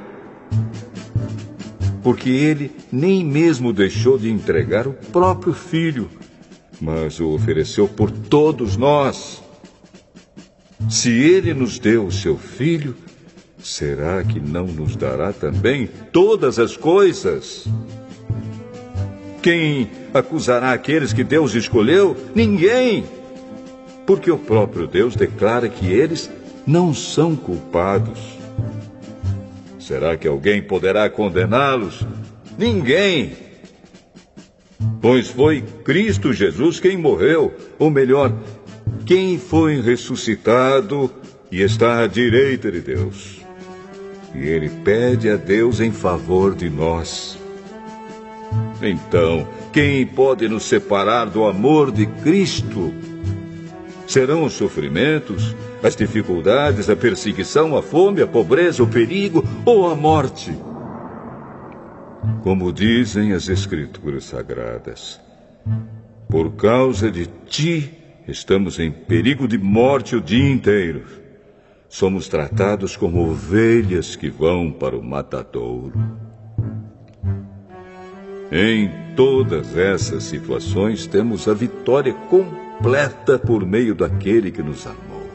Porque Ele nem mesmo deixou de entregar o próprio Filho, mas o ofereceu por todos nós. Se Ele nos deu o seu Filho, será que não nos dará também todas as coisas? Quem acusará aqueles que Deus escolheu? Ninguém! Porque o próprio Deus declara que eles não são culpados. Será que alguém poderá condená-los? Ninguém! Pois foi Cristo Jesus quem morreu, ou melhor, quem foi ressuscitado e está à direita de Deus. E Ele pede a Deus em favor de nós. Então, quem pode nos separar do amor de Cristo? Serão os sofrimentos, as dificuldades, a perseguição, a fome, a pobreza, o perigo ou a morte? Como dizem as Escrituras Sagradas, por causa de ti, estamos em perigo de morte o dia inteiro. Somos tratados como ovelhas que vão para o matadouro. Em todas essas situações, temos a vitória completa por meio daquele que nos amou.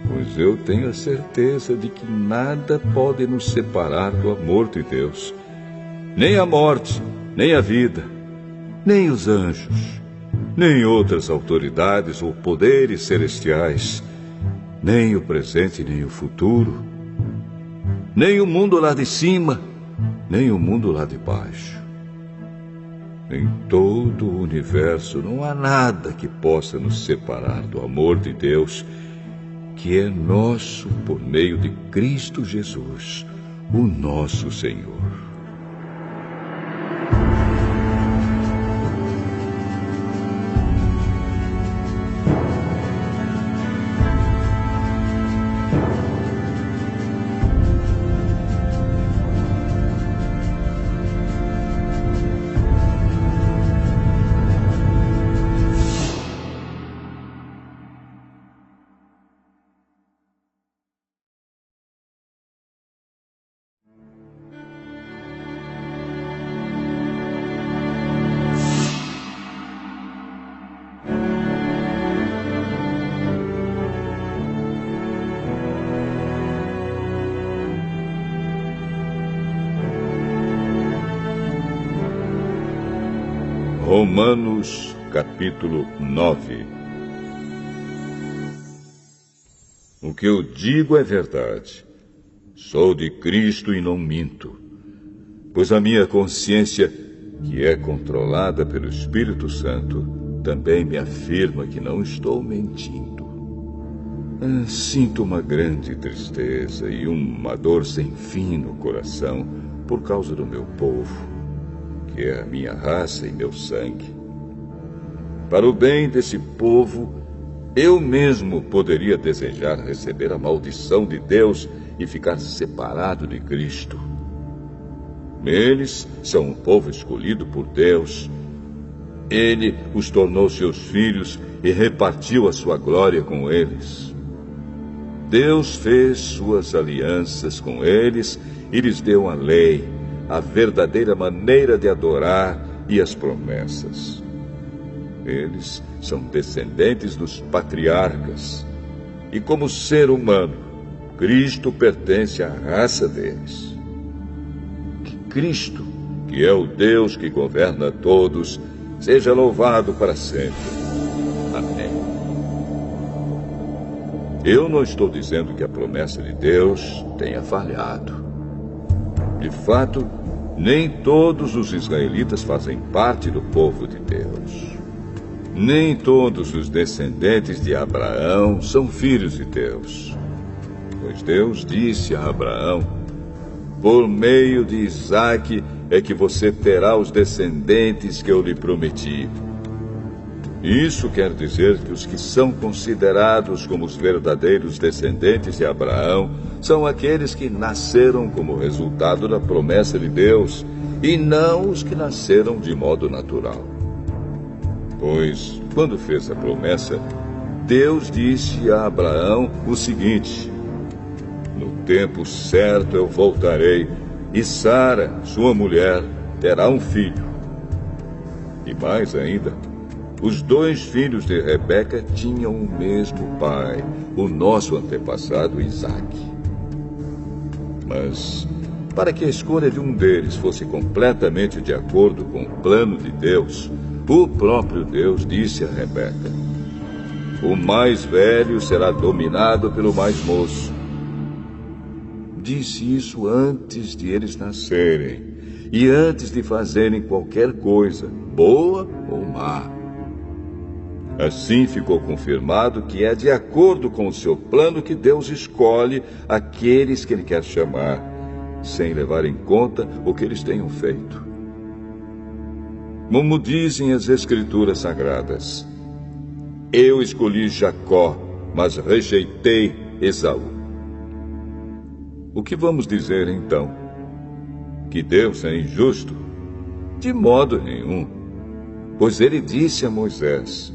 Pois eu tenho a certeza de que nada pode nos separar do amor de Deus. Nem a morte, nem a vida, nem os anjos, nem outras autoridades ou poderes celestiais, nem o presente, nem o futuro, nem o mundo lá de cima, nem o mundo lá de baixo. Em todo o universo não há nada que possa nos separar do amor de Deus, que é nosso por meio de Cristo Jesus, o nosso Senhor. Romanos, capítulo 9. O que eu digo é verdade. Sou de Cristo e não minto. Pois a minha consciência, que é controlada pelo Espírito Santo, também me afirma que não estou mentindo. Sinto uma grande tristeza e uma dor sem fim no coração por causa do meu povo, que é a minha raça e meu sangue. Para o bem desse povo, eu mesmo poderia desejar receber a maldição de Deus e ficar separado de Cristo. Eles são um povo escolhido por Deus. Ele os tornou seus filhos e repartiu a sua glória com eles. Deus fez suas alianças com eles e lhes deu a lei, a verdadeira maneira de adorar e as promessas. Eles são descendentes dos patriarcas, e como ser humano, Cristo pertence à raça deles. Que Cristo, que é o Deus que governa todos, seja louvado para sempre. Amém. Eu não estou dizendo que a promessa de Deus tenha falhado. De fato, nem todos os israelitas fazem parte do povo de Deus. Nem todos os descendentes de Abraão são filhos de Deus. Pois Deus disse a Abraão: por meio de Isaque é que você terá os descendentes que eu lhe prometi. Isso quer dizer que os que são considerados como os verdadeiros descendentes de Abraão são aqueles que nasceram como resultado da promessa de Deus, e não os que nasceram de modo natural. Pois, quando fez a promessa, Deus disse a Abraão o seguinte: no tempo certo eu voltarei, e Sara, sua mulher, terá um filho. E mais ainda, os 2 filhos de Rebeca tinham o mesmo pai, o nosso antepassado Isaque. Mas, para que a escolha de um deles fosse completamente de acordo com o plano de Deus, o próprio Deus disse a Rebeca: o mais velho será dominado pelo mais moço. Disse isso antes de eles nascerem e antes de fazerem qualquer coisa, boa ou má. Assim ficou confirmado que é de acordo com o seu plano que Deus escolhe aqueles que Ele quer chamar, sem levar em conta o que eles tenham feito. Como dizem as Escrituras Sagradas: eu escolhi Jacó, mas rejeitei Esaú. O que vamos dizer então? Que Deus é injusto? De modo nenhum. Pois Ele disse a Moisés: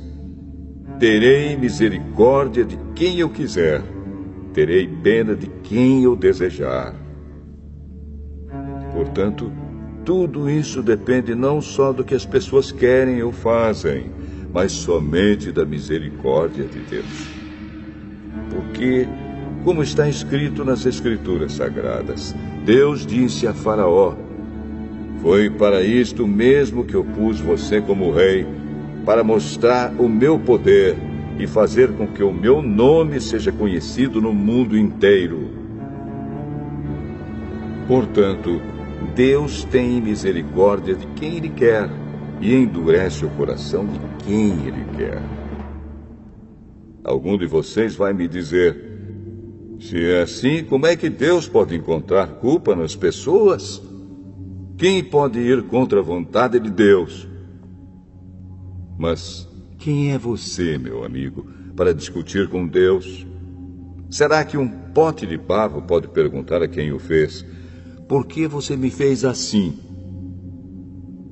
terei misericórdia de quem eu quiser, terei pena de quem eu desejar. Portanto, tudo isso depende não só do que as pessoas querem ou fazem, mas somente da misericórdia de Deus. Porque, como está escrito nas Escrituras Sagradas, Deus disse a Faraó: foi para isto mesmo que eu pus você como rei, para mostrar o meu poder e fazer com que o meu nome seja conhecido no mundo inteiro. Portanto, Deus tem misericórdia de quem Ele quer e endurece o coração de quem Ele quer. Algum de vocês vai me dizer: se é assim, como é que Deus pode encontrar culpa nas pessoas? Quem pode ir contra a vontade de Deus? Mas quem é você, meu amigo, para discutir com Deus? Será que um pote de barro pode perguntar a quem o fez: por que você me fez assim?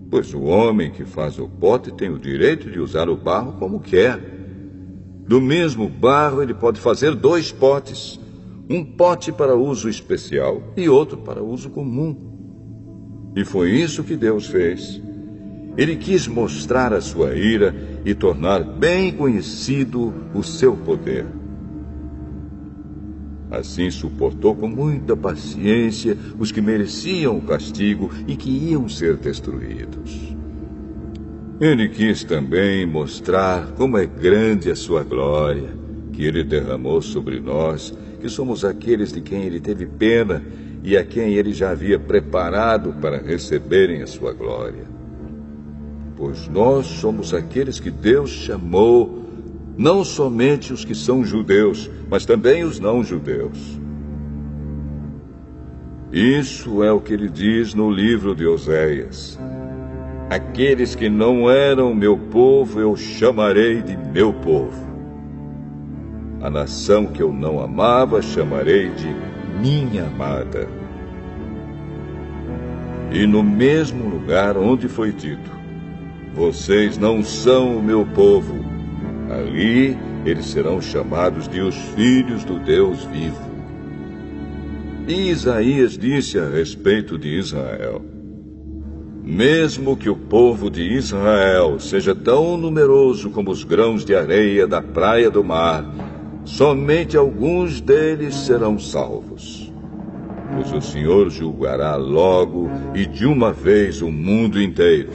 Pois o homem que faz o pote tem o direito de usar o barro como quer. Do mesmo barro ele pode fazer 2 potes, um pote para uso especial e outro para uso comum. E foi isso que Deus fez. Ele quis mostrar a sua ira e tornar bem conhecido o seu poder. Assim suportou com muita paciência os que mereciam o castigo e que iam ser destruídos. Ele quis também mostrar como é grande a sua glória, que Ele derramou sobre nós, que somos aqueles de quem Ele teve pena e a quem Ele já havia preparado para receberem a sua glória. Pois nós somos aqueles que Deus chamou, não somente os que são judeus, mas também os não-judeus. Isso é o que ele diz no livro de Oséias: aqueles que não eram meu povo eu chamarei de meu povo. A nação que eu não amava chamarei de minha amada. E no mesmo lugar onde foi dito: vocês não são o meu povo, ali eles serão chamados de os filhos do Deus vivo. E Isaías disse a respeito de Israel: mesmo que o povo de Israel seja tão numeroso como os grãos de areia da praia do mar, somente alguns deles serão salvos. Pois o Senhor julgará logo e de uma vez o mundo inteiro.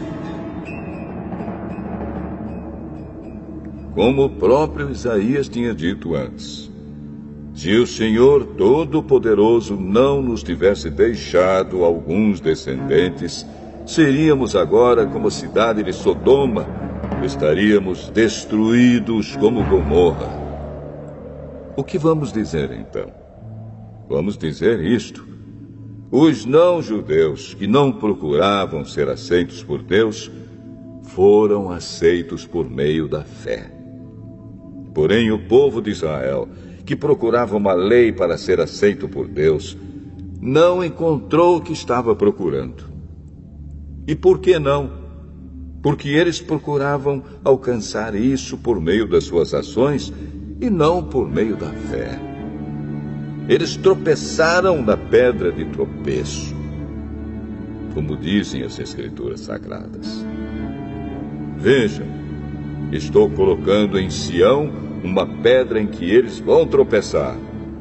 Como o próprio Isaías tinha dito antes: se o Senhor Todo-Poderoso não nos tivesse deixado alguns descendentes, seríamos agora como a cidade de Sodoma, estaríamos destruídos como Gomorra. O que vamos dizer então? Vamos dizer isto: os não-judeus que não procuravam ser aceitos por Deus foram aceitos por meio da fé. Porém, o povo de Israel, que procurava uma lei para ser aceito por Deus, não encontrou o que estava procurando. E por que não? Porque eles procuravam alcançar isso por meio das suas ações e não por meio da fé. Eles tropeçaram na pedra de tropeço, como dizem as Escrituras Sagradas. Vejam, estou colocando em Sião uma pedra em que eles vão tropeçar,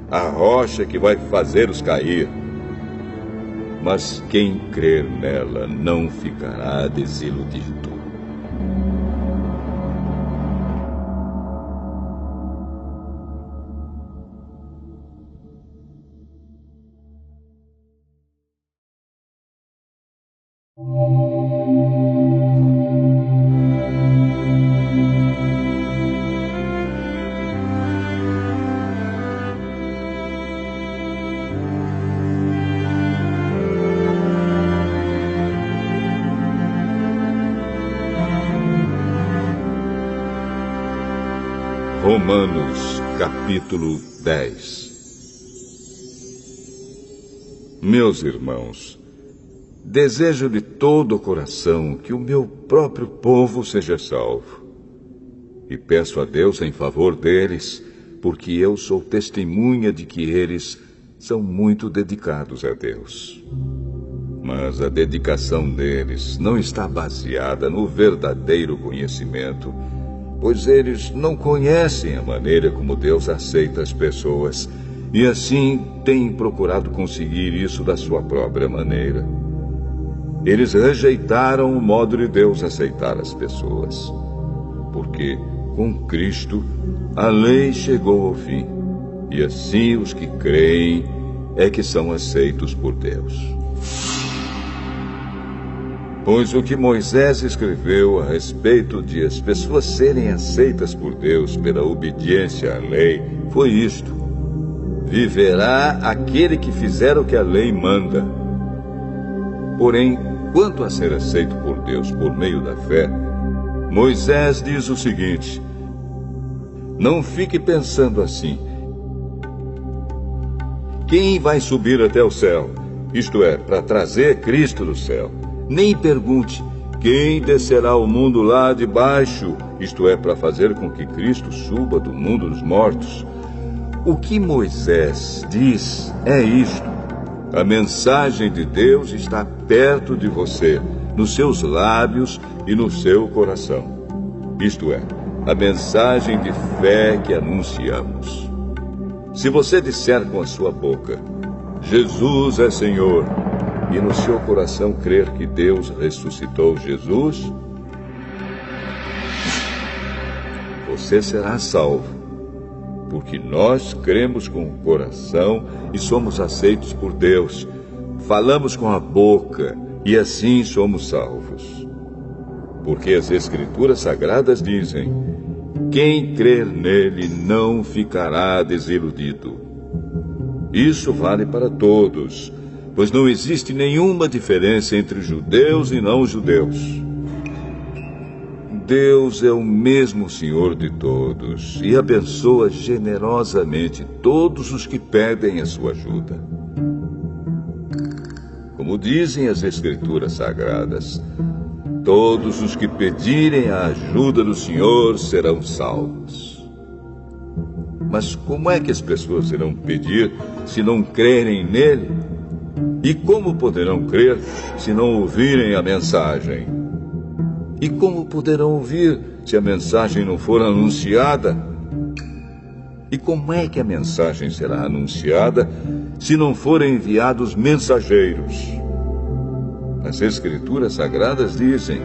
a rocha que vai fazê-los cair. Mas quem crer nela não ficará desiludido. Romanos, capítulo 10. Meus irmãos, desejo de todo o coração que o meu próprio povo seja salvo. E peço a Deus em favor deles, porque eu sou testemunha de que eles são muito dedicados a Deus. Mas a dedicação deles não está baseada no verdadeiro conhecimento, pois eles não conhecem a maneira como Deus aceita as pessoas, e assim têm procurado conseguir isso da sua própria maneira. Eles rejeitaram o modo de Deus aceitar as pessoas, porque com Cristo a lei chegou ao fim, e assim os que creem é que são aceitos por Deus. Pois o que Moisés escreveu a respeito de as pessoas serem aceitas por Deus pela obediência à lei foi isto: viverá aquele que fizer o que a lei manda. Porém, quanto a ser aceito por Deus por meio da fé, Moisés diz o seguinte: não fique pensando assim: quem vai subir até o céu? Isto é, para trazer Cristo do céu. Nem pergunte: quem descerá ao mundo lá de baixo? Isto é, para fazer com que Cristo suba do mundo dos mortos. O que Moisés diz é isto: a mensagem de Deus está perto de você, nos seus lábios e no seu coração. Isto é, a mensagem de fé que anunciamos. Se você disser com a sua boca: Jesus é Senhor, e no seu coração crer que Deus ressuscitou Jesus, você será salvo, porque nós cremos com o coração e somos aceitos por Deus. Falamos com a boca e assim somos salvos. Porque as Escrituras Sagradas dizem: quem crer nele não ficará desiludido. Isso vale para todos, pois não existe nenhuma diferença entre judeus e não-judeus. Deus é o mesmo Senhor de todos e abençoa generosamente todos os que pedem a sua ajuda. Como dizem as Escrituras Sagradas, todos os que pedirem a ajuda do Senhor serão salvos. Mas como é que as pessoas irão pedir se não crerem nele? E como poderão crer se não ouvirem a mensagem? E como poderão ouvir se a mensagem não for anunciada? E como é que a mensagem será anunciada se não forem enviados mensageiros? As Escrituras Sagradas dizem: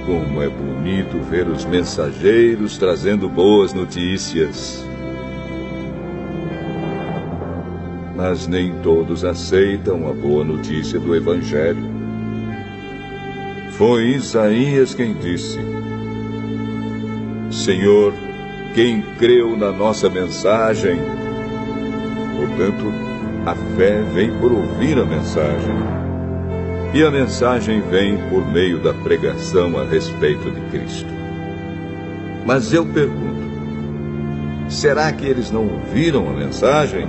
como é bonito ver os mensageiros trazendo boas notícias. Mas nem todos aceitam a boa notícia do Evangelho. Foi Isaías quem disse: Senhor, quem creu na nossa mensagem? Portanto, a fé vem por ouvir a mensagem. E a mensagem vem por meio da pregação a respeito de Cristo. Mas eu pergunto: será que eles não ouviram a mensagem?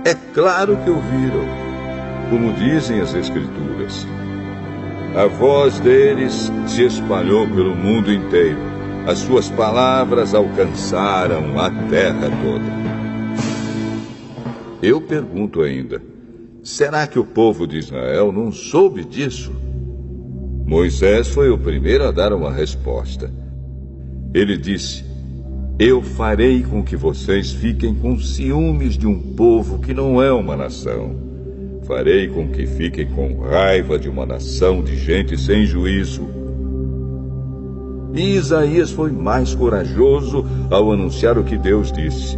É claro que ouviram, como dizem as Escrituras. A voz deles se espalhou pelo mundo inteiro. As suas palavras alcançaram a terra toda. Eu pergunto ainda: será que o povo de Israel não soube disso? Moisés foi o primeiro a dar uma resposta. Ele disse: eu farei com que vocês fiquem com ciúmes de um povo que não é uma nação. Farei com que fiquem com raiva de uma nação de gente sem juízo. E Isaías foi mais corajoso ao anunciar o que Deus disse: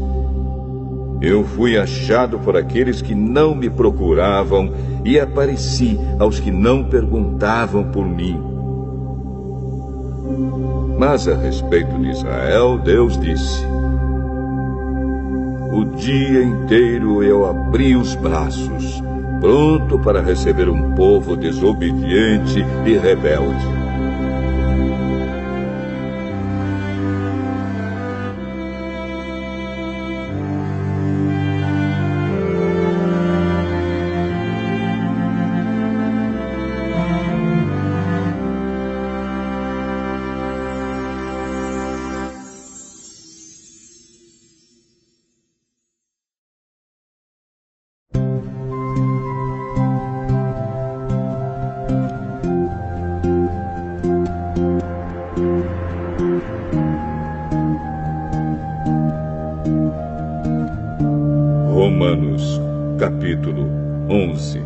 eu fui achado por aqueles que não me procuravam e apareci aos que não perguntavam por mim. Mas a respeito de Israel, Deus disse: o dia inteiro eu abri os braços, pronto para receber um povo desobediente e rebelde. Romanos, capítulo 11.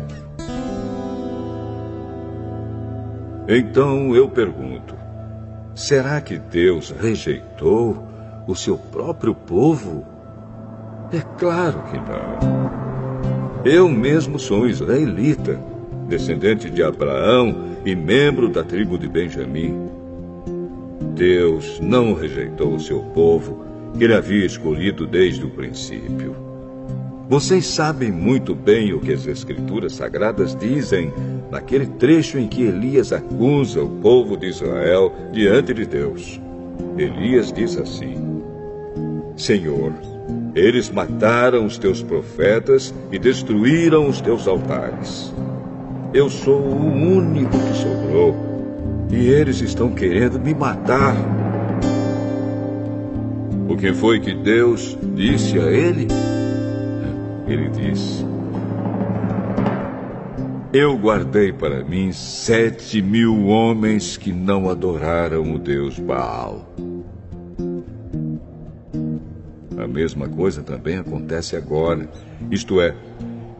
Então eu pergunto, será que Deus rejeitou o seu próprio povo? É claro que não. Eu mesmo sou um israelita, descendente de Abraão e membro da tribo de Benjamim. Deus não rejeitou o seu povo, que ele havia escolhido desde o princípio. Vocês sabem muito bem o que as Escrituras Sagradas dizem naquele trecho em que Elias acusa o povo de Israel diante de Deus. Elias diz assim: Senhor, eles mataram os teus profetas e destruíram os teus altares. Eu sou o único que sobrou e eles estão querendo me matar. O que foi que Deus disse a ele? Ele disse: Eu guardei para mim 7.000 homens que não adoraram o Deus Baal. A mesma coisa também acontece agora. Isto é,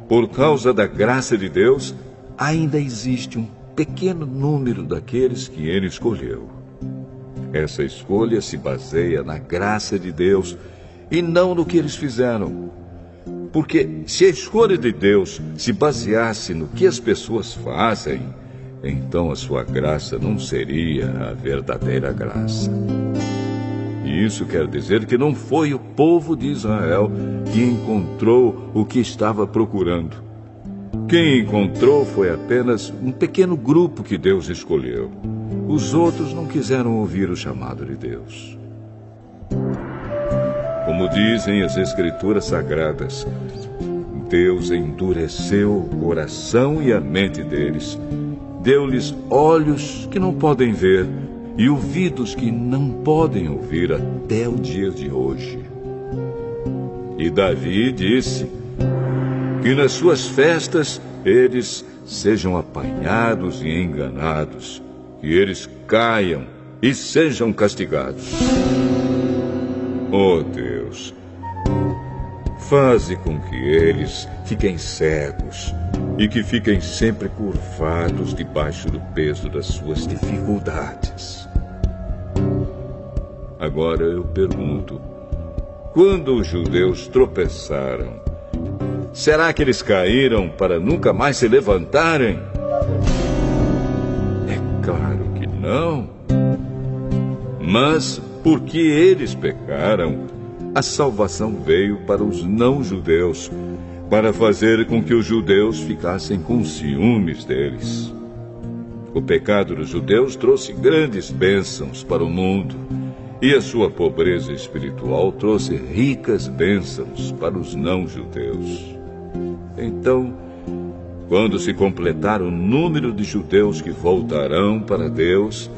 por causa da graça de Deus, ainda existe um pequeno número daqueles que ele escolheu. Essa escolha se baseia na graça de Deus e não no que eles fizeram. Porque se a escolha de Deus se baseasse no que as pessoas fazem, então a sua graça não seria a verdadeira graça. E isso quer dizer que não foi o povo de Israel que encontrou o que estava procurando. Quem encontrou foi apenas um pequeno grupo que Deus escolheu. Os outros não quiseram ouvir o chamado de Deus. Como dizem as Escrituras Sagradas, Deus endureceu o coração e a mente deles, deu-lhes olhos que não podem ver e ouvidos que não podem ouvir até o dia de hoje. E Davi disse que nas suas festas eles sejam apanhados e enganados, que eles caiam e sejam castigados. Oh Deus, faze com que eles fiquem cegos e que fiquem sempre curvados debaixo do peso das suas dificuldades. Agora eu pergunto, quando os judeus tropeçaram, será que eles caíram para nunca mais se levantarem? É claro que não. Mas, porque eles pecaram, a salvação veio para os não-judeus, para fazer com que os judeus ficassem com ciúmes deles. O pecado dos judeus trouxe grandes bênçãos para o mundo, e a sua pobreza espiritual trouxe ricas bênçãos para os não-judeus. Então, quando se completar o número de judeus que voltarão para Deus,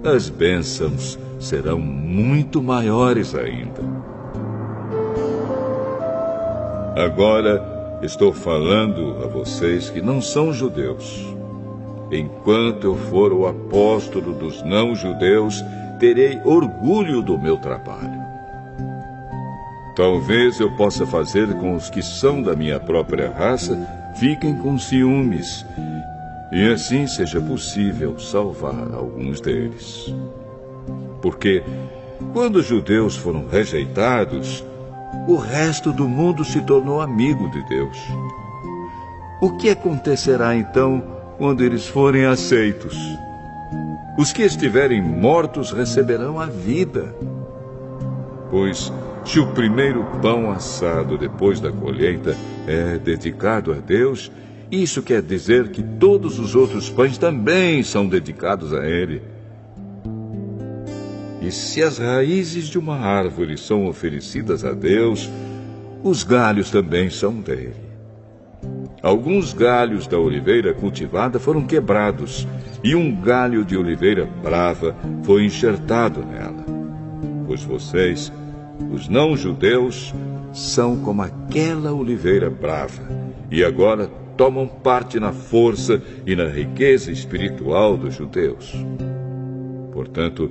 as bênçãos serão muito maiores ainda. Agora estou falando a vocês que não são judeus. Enquanto eu for o apóstolo dos não-judeus, terei orgulho do meu trabalho. Talvez eu possa fazer com os que são da minha própria raça fiquem com ciúmes, e assim seja possível salvar alguns deles. Porque, quando os judeus foram rejeitados, o resto do mundo se tornou amigo de Deus. O que acontecerá então quando eles forem aceitos? Os que estiverem mortos receberão a vida. Pois, se o primeiro pão assado depois da colheita é dedicado a Deus, isso quer dizer que todos os outros pães também são dedicados a Ele. E se as raízes de uma árvore são oferecidas a Deus, os galhos também são dele. Alguns galhos da oliveira cultivada foram quebrados, e um galho de oliveira brava foi enxertado nela. Pois vocês, os não-judeus, são como aquela oliveira brava, e agora tomam parte na força e na riqueza espiritual dos judeus. Portanto,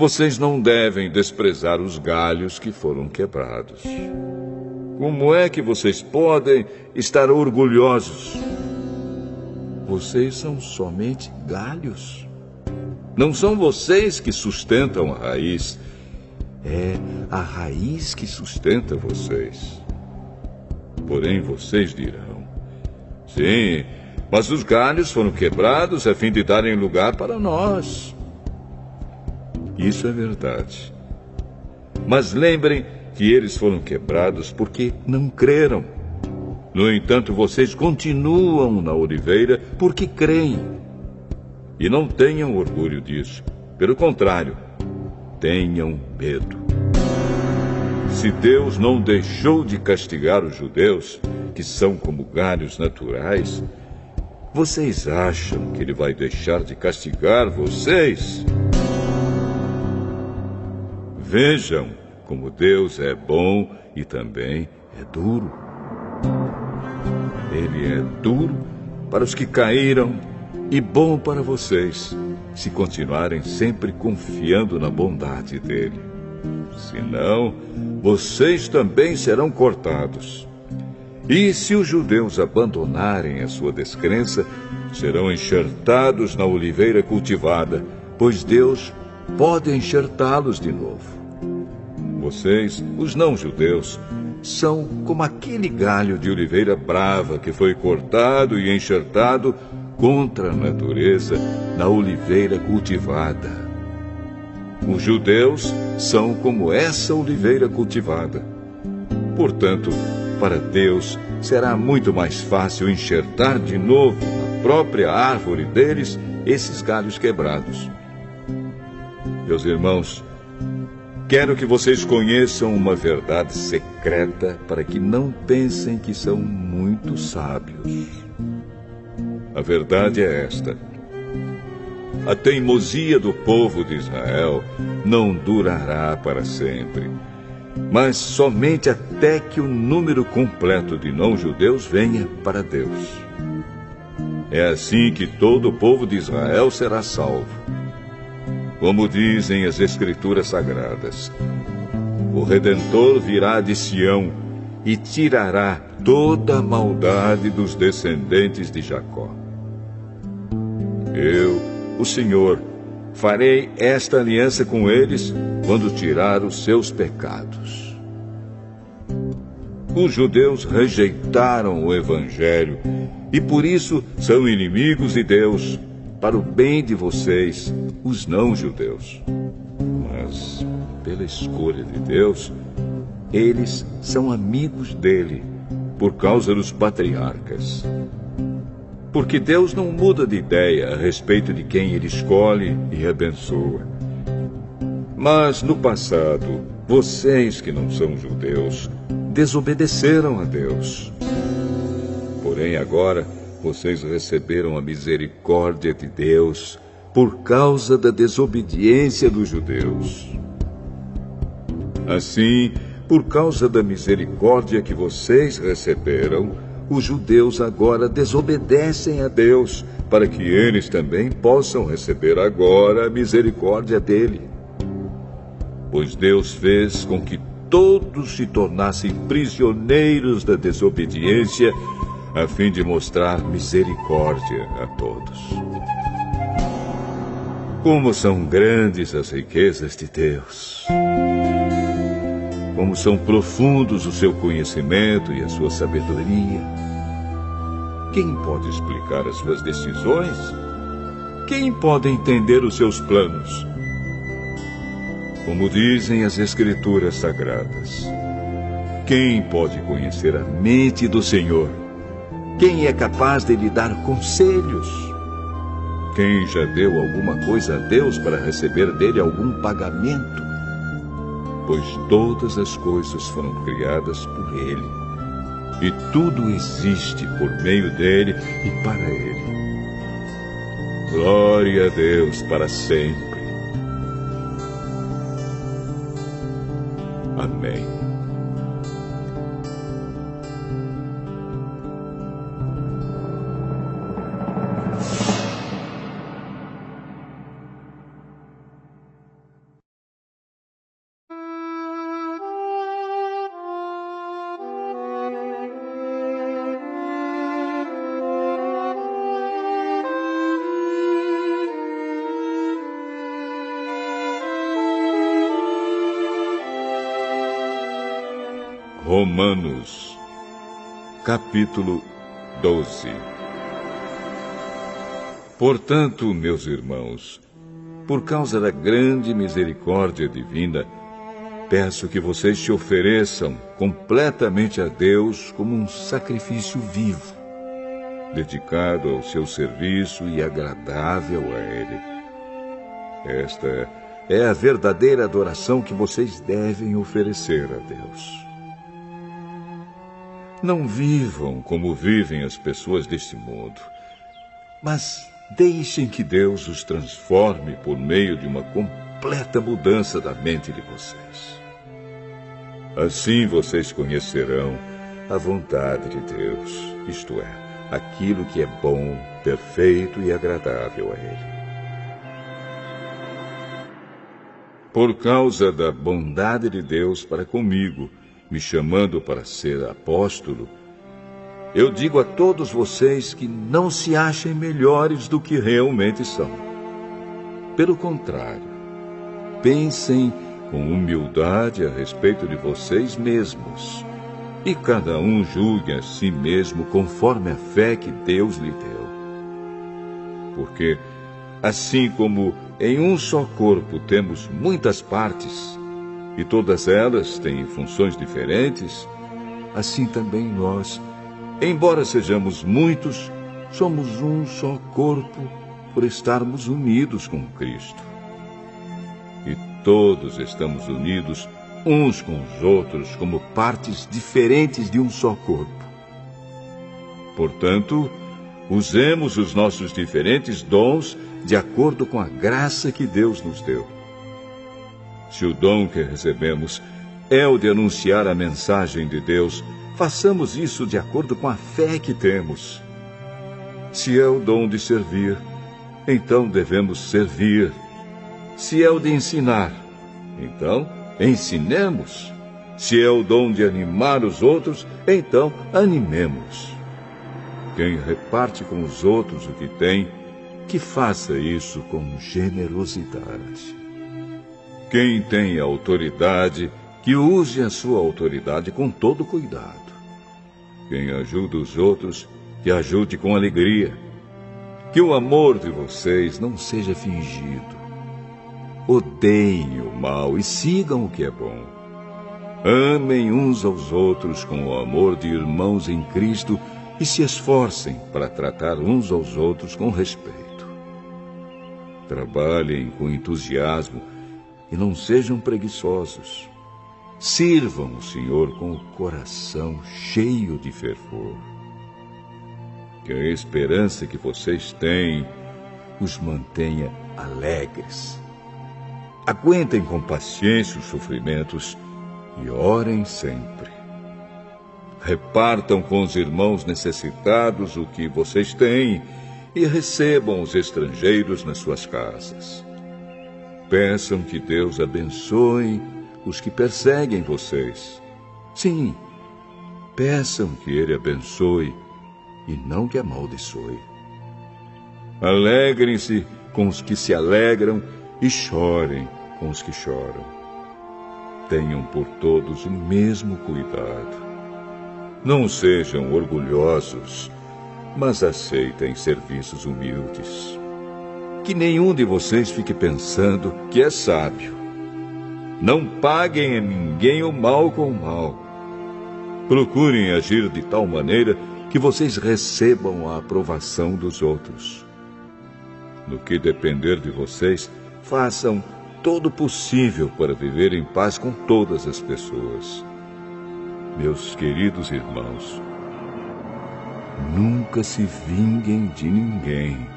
vocês não devem desprezar os galhos que foram quebrados. Como é que vocês podem estar orgulhosos? Vocês são somente galhos. Não são vocês que sustentam a raiz. É a raiz que sustenta vocês. Porém, vocês dirão: sim, mas os galhos foram quebrados a fim de darem lugar para nós. Isso é verdade. Mas lembrem que eles foram quebrados porque não creram. No entanto, vocês continuam na oliveira porque creem. E não tenham orgulho disso. Pelo contrário, tenham medo. Se Deus não deixou de castigar os judeus, que são como galhos naturais, vocês acham que Ele vai deixar de castigar vocês? Vejam como Deus é bom e também é duro. Ele é duro para os que caíram e bom para vocês, se continuarem sempre confiando na bondade dele. Senão, vocês também serão cortados. E se os judeus abandonarem a sua descrença, serão enxertados na oliveira cultivada, pois Deus pode enxertá-los de novo. Vocês, os não-judeus, são como aquele galho de oliveira brava que foi cortado e enxertado contra a natureza na oliveira cultivada. Os judeus são como essa oliveira cultivada. Portanto, para Deus será muito mais fácil enxertar de novo na própria árvore deles esses galhos quebrados. Meus irmãos, quero que vocês conheçam uma verdade secreta para que não pensem que são muito sábios. A verdade é esta: a teimosia do povo de Israel não durará para sempre, mas somente até que o número completo de não-judeus venha para Deus. É assim que todo o povo de Israel será salvo. Como dizem as Escrituras Sagradas, o Redentor virá de Sião e tirará toda a maldade dos descendentes de Jacó. Eu, o Senhor, farei esta aliança com eles quando tirar os seus pecados. Os judeus rejeitaram o Evangelho e por isso são inimigos de Deus, para o bem de vocês, os não-judeus. Mas, pela escolha de Deus, eles são amigos dele, por causa dos patriarcas. Porque Deus não muda de ideia a respeito de quem ele escolhe e abençoa. Mas, no passado, vocês que não são judeus, desobedeceram a Deus. Porém, agora, vocês receberam a misericórdia de Deus por causa da desobediência dos judeus. Assim, por causa da misericórdia que vocês receberam, os judeus agora desobedecem a Deus, para que eles também possam receber agora a misericórdia dele. Pois Deus fez com que todos se tornassem prisioneiros da desobediência, a fim de mostrar misericórdia a todos. Como são grandes as riquezas de Deus! Como são profundos o seu conhecimento e a sua sabedoria! Quem pode explicar as suas decisões? Quem pode entender os seus planos? Como dizem as Escrituras Sagradas, quem pode conhecer a mente do Senhor? Quem é capaz de lhe dar conselhos? Quem já deu alguma coisa a Deus para receber dele algum pagamento? Pois todas as coisas foram criadas por ele, e tudo existe por meio dele e para ele. Glória a Deus para sempre. Amém. Romanos, capítulo 12. Portanto, meus irmãos, por causa da grande misericórdia divina, peço que vocês se ofereçam completamente a Deus como um sacrifício vivo, dedicado ao seu serviço e agradável a Ele. Esta é a verdadeira adoração que vocês devem oferecer a Deus. Não vivam como vivem as pessoas deste mundo, mas deixem que Deus os transforme por meio de uma completa mudança da mente de vocês. Assim vocês conhecerão a vontade de Deus, isto é, aquilo que é bom, perfeito e agradável a Ele. Por causa da bondade de Deus para comigo, me chamando para ser apóstolo, eu digo a todos vocês que não se achem melhores do que realmente são. Pelo contrário, pensem com humildade a respeito de vocês mesmos, e cada um julgue a si mesmo conforme a fé que Deus lhe deu. Porque, assim como em um só corpo temos muitas partes, e todas elas têm funções diferentes, assim também nós, embora sejamos muitos, somos um só corpo por estarmos unidos com Cristo. E todos estamos unidos uns com os outros como partes diferentes de um só corpo. Portanto, usemos os nossos diferentes dons de acordo com a graça que Deus nos deu. Se o dom que recebemos é o de anunciar a mensagem de Deus, façamos isso de acordo com a fé que temos. Se é o dom de servir, então devemos servir. Se é o de ensinar, então ensinemos. Se é o dom de animar os outros, então animemos. Quem reparte com os outros o que tem, que faça isso com generosidade. Quem tem autoridade, que use a sua autoridade com todo cuidado. Quem ajuda os outros, que ajude com alegria. Que o amor de vocês não seja fingido. Odeiem o mal e sigam o que é bom. Amem uns aos outros com o amor de irmãos em Cristo e se esforcem para tratar uns aos outros com respeito. Trabalhem com entusiasmo e não sejam preguiçosos. Sirvam o Senhor com o coração cheio de fervor. Que a esperança que vocês têm os mantenha alegres. Aguentem com paciência os sofrimentos e orem sempre. Repartam com os irmãos necessitados o que vocês têm e recebam os estrangeiros nas suas casas. Peçam que Deus abençoe os que perseguem vocês. Sim, peçam que Ele abençoe e não que amaldiçoe. Alegrem-se com os que se alegram e chorem com os que choram. Tenham por todos o mesmo cuidado. Não sejam orgulhosos, mas aceitem serviços humildes. Que nenhum de vocês fique pensando que é sábio. Não paguem a ninguém o mal com o mal. Procurem agir de tal maneira que vocês recebam a aprovação dos outros. No que depender de vocês, façam todo o possível para viver em paz com todas as pessoas. Meus queridos irmãos, nunca se vinguem de ninguém.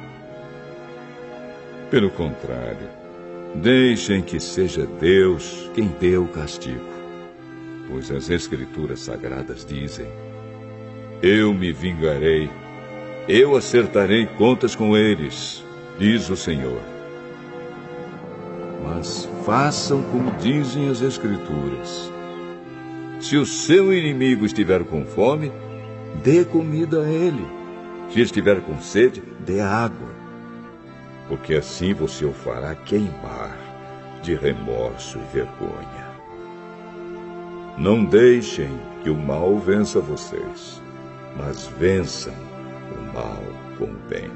Pelo contrário, deixem que seja Deus quem dê o castigo, pois as Escrituras Sagradas dizem: eu me vingarei, eu acertarei contas com eles, diz o Senhor. Mas façam como dizem as Escrituras. Se o seu inimigo estiver com fome, dê comida a ele. Se estiver com sede, dê água. Porque assim você o fará queimar de remorso e vergonha. Não deixem que o mal vença vocês, mas vençam o mal com o bem.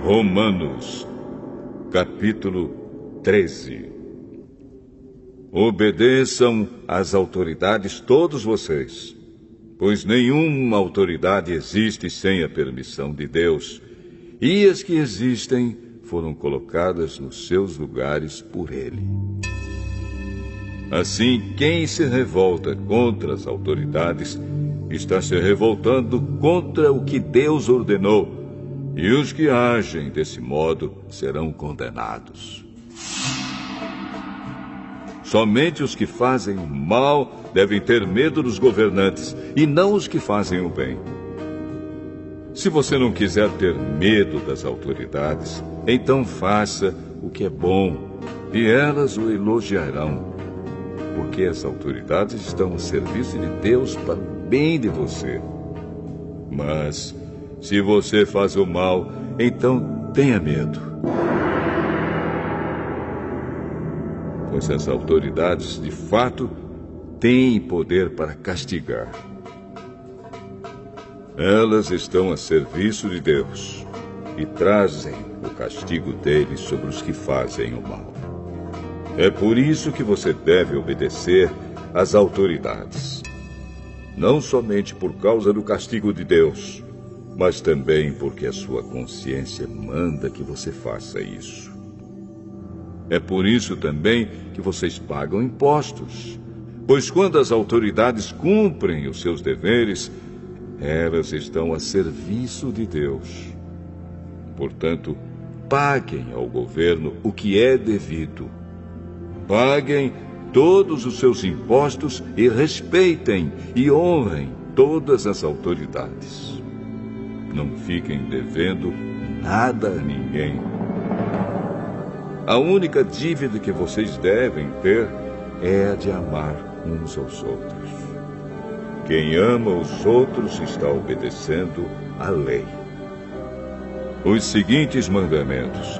Romanos, capítulo 13. Obedeçam às autoridades todos vocês, pois nenhuma autoridade existe sem a permissão de Deus, e as que existem foram colocadas nos seus lugares por Ele. Assim, quem se revolta contra as autoridades está se revoltando contra o que Deus ordenou, e os que agem desse modo serão condenados. Somente os que fazem o mal devem ter medo dos governantes, e não os que fazem o bem. Se você não quiser ter medo das autoridades, então faça o que é bom, e elas o elogiarão, porque as autoridades estão a serviço de Deus para o bem de você. Mas se você faz o mal, então tenha medo. Pois as autoridades, de fato, têm poder para castigar. Elas estão a serviço de Deus e trazem o castigo dele sobre os que fazem o mal. É por isso que você deve obedecer às autoridades. Não somente por causa do castigo de Deus, mas também porque a sua consciência manda que você faça isso. É por isso também que vocês pagam impostos, pois quando as autoridades cumprem os seus deveres, elas estão a serviço de Deus. Portanto, paguem ao governo o que é devido. Paguem todos os seus impostos e respeitem e honrem todas as autoridades. Não fiquem devendo nada a ninguém. A única dívida que vocês devem ter é a de amar uns aos outros. Quem ama os outros está obedecendo à lei. Os seguintes mandamentos: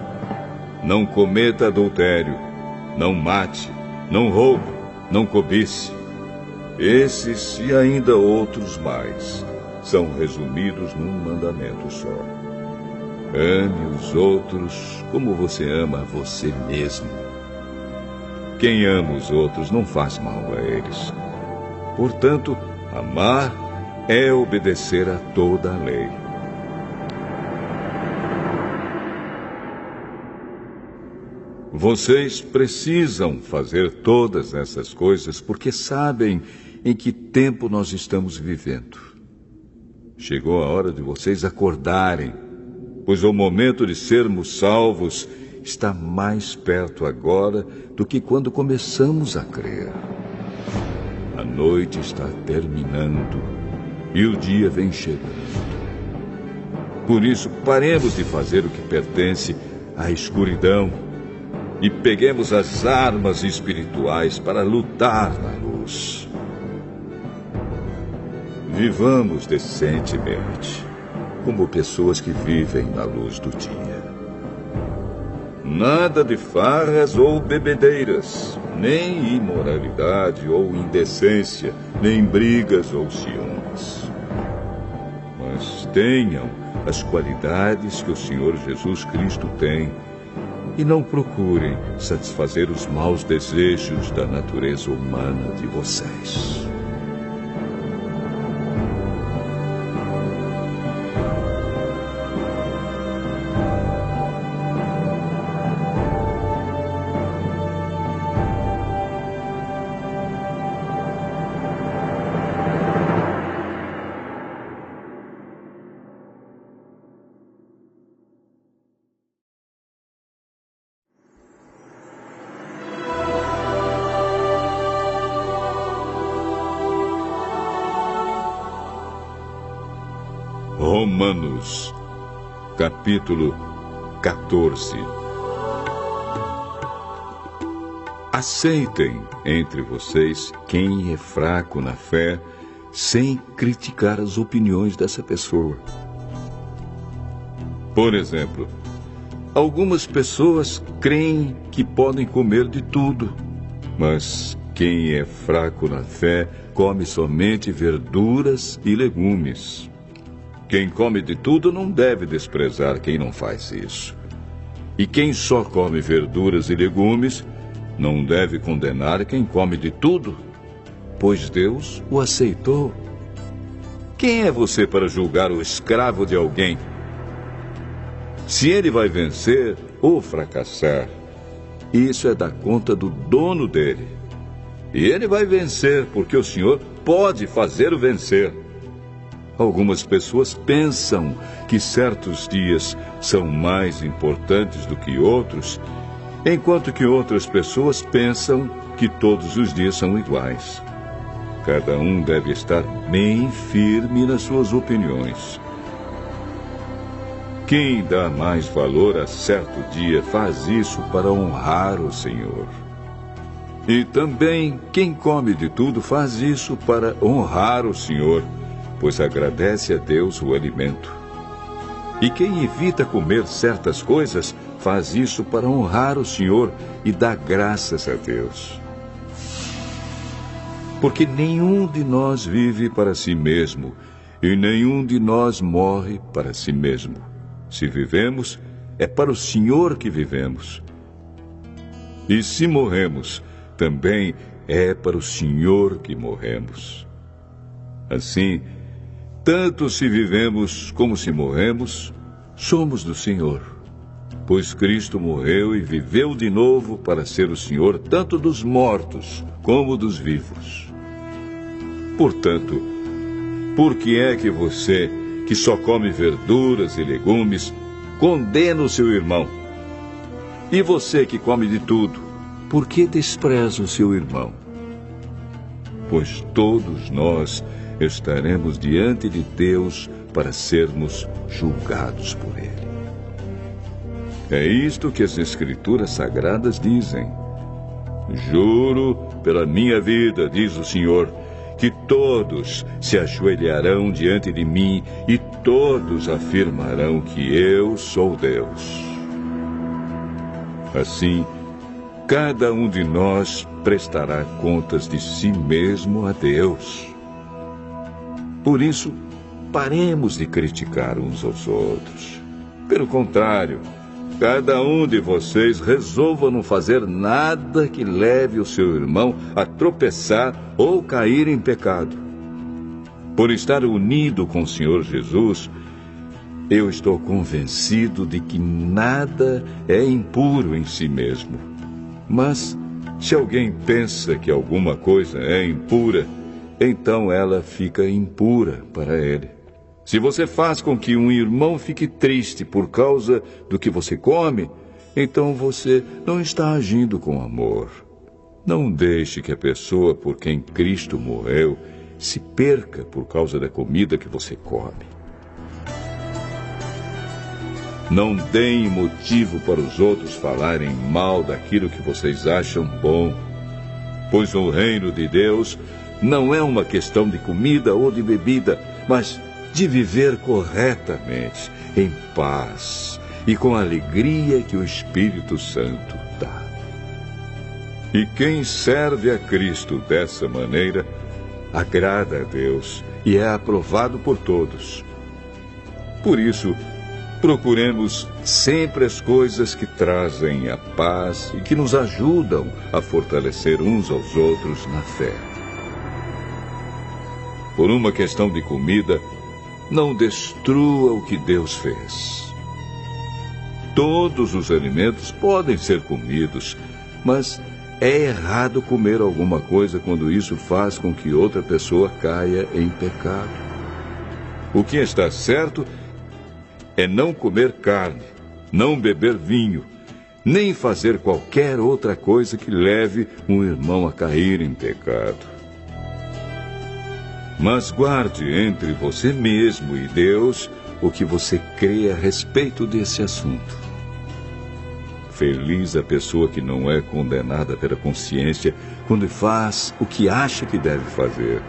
não cometa adultério, não mate, não roube, não cobice. Esses e ainda outros mais são resumidos num mandamento só. Ame os outros como você ama a você mesmo. Quem ama os outros não faz mal a eles. Portanto, amar é obedecer a toda a lei. Vocês precisam fazer todas essas coisas porque sabem em que tempo nós estamos vivendo. Chegou a hora de vocês acordarem, pois o momento de sermos salvos está mais perto agora do que quando começamos a crer. A noite está terminando e o dia vem chegando. Por isso, paremos de fazer o que pertence à escuridão e peguemos as armas espirituais para lutar na luz. Vivamos decentemente, como pessoas que vivem na luz do dia. Nada de farras ou bebedeiras, nem imoralidade ou indecência, nem brigas ou ciúmes. Mas tenham as qualidades que o Senhor Jesus Cristo tem e não procurem satisfazer os maus desejos da natureza humana de vocês. Romanos, capítulo 14. Aceitem entre vocês quem é fraco na fé, sem criticar as opiniões dessa pessoa. Por exemplo, algumas pessoas creem que podem comer de tudo, mas quem é fraco na fé come somente verduras e legumes. Quem come de tudo não deve desprezar quem não faz isso. E quem só come verduras e legumes não deve condenar quem come de tudo, pois Deus o aceitou. Quem é você para julgar o escravo de alguém? Se ele vai vencer ou fracassar, isso é da conta do dono dele. E ele vai vencer porque o Senhor pode fazê-lo vencer. Algumas pessoas pensam que certos dias são mais importantes do que outros, enquanto que outras pessoas pensam que todos os dias são iguais. Cada um deve estar bem firme nas suas opiniões. Quem dá mais valor a certo dia faz isso para honrar o Senhor. E também quem come de tudo faz isso para honrar o Senhor, pois agradece a Deus o alimento. E quem evita comer certas coisas faz isso para honrar o Senhor e dar graças a Deus. Porque nenhum de nós vive para si mesmo, e nenhum de nós morre para si mesmo. Se vivemos, é para o Senhor que vivemos. E se morremos, também é para o Senhor que morremos. Assim, tanto se vivemos como se morremos, somos do Senhor. Pois Cristo morreu e viveu de novo para ser o Senhor tanto dos mortos como dos vivos. Portanto, por que é que você, que só come verduras e legumes, condena o seu irmão? E você que come de tudo, por que despreza o seu irmão? Pois todos nós estaremos diante de Deus para sermos julgados por Ele. É isto que as Escrituras Sagradas dizem. Juro pela minha vida, diz o Senhor, que todos se ajoelharão diante de mim e todos afirmarão que eu sou Deus. Assim, cada um de nós prestará contas de si mesmo a Deus. Por isso, paremos de criticar uns aos outros. Pelo contrário, cada um de vocês resolva não fazer nada que leve o seu irmão a tropeçar ou cair em pecado. Por estar unido com o Senhor Jesus, eu estou convencido de que nada é impuro em si mesmo. Mas, se alguém pensa que alguma coisa é impura, então ela fica impura para ele. Se você faz com que um irmão fique triste por causa do que você come, então você não está agindo com amor. Não deixe que a pessoa por quem Cristo morreu se perca por causa da comida que você come. Não deem motivo para os outros falarem mal daquilo que vocês acham bom, pois o reino de Deus não é uma questão de comida ou de bebida, mas de viver corretamente, em paz e com a alegria que o Espírito Santo dá. E quem serve a Cristo dessa maneira, agrada a Deus e é aprovado por todos. Por isso, procuremos sempre as coisas que trazem a paz e que nos ajudam a fortalecer uns aos outros na fé. Por uma questão de comida, não destrua o que Deus fez. Todos os alimentos podem ser comidos, mas é errado comer alguma coisa quando isso faz com que outra pessoa caia em pecado. O que está certo é não comer carne, não beber vinho, nem fazer qualquer outra coisa que leve um irmão a cair em pecado. Mas guarde entre você mesmo e Deus o que você crê a respeito desse assunto. Feliz a pessoa que não é condenada pela consciência quando faz o que acha que deve fazer.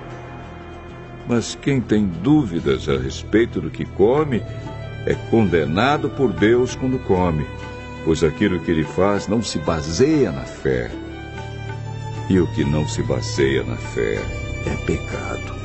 Mas quem tem dúvidas a respeito do que come é condenado por Deus quando come, pois aquilo que ele faz não se baseia na fé. E o que não se baseia na fé é pecado.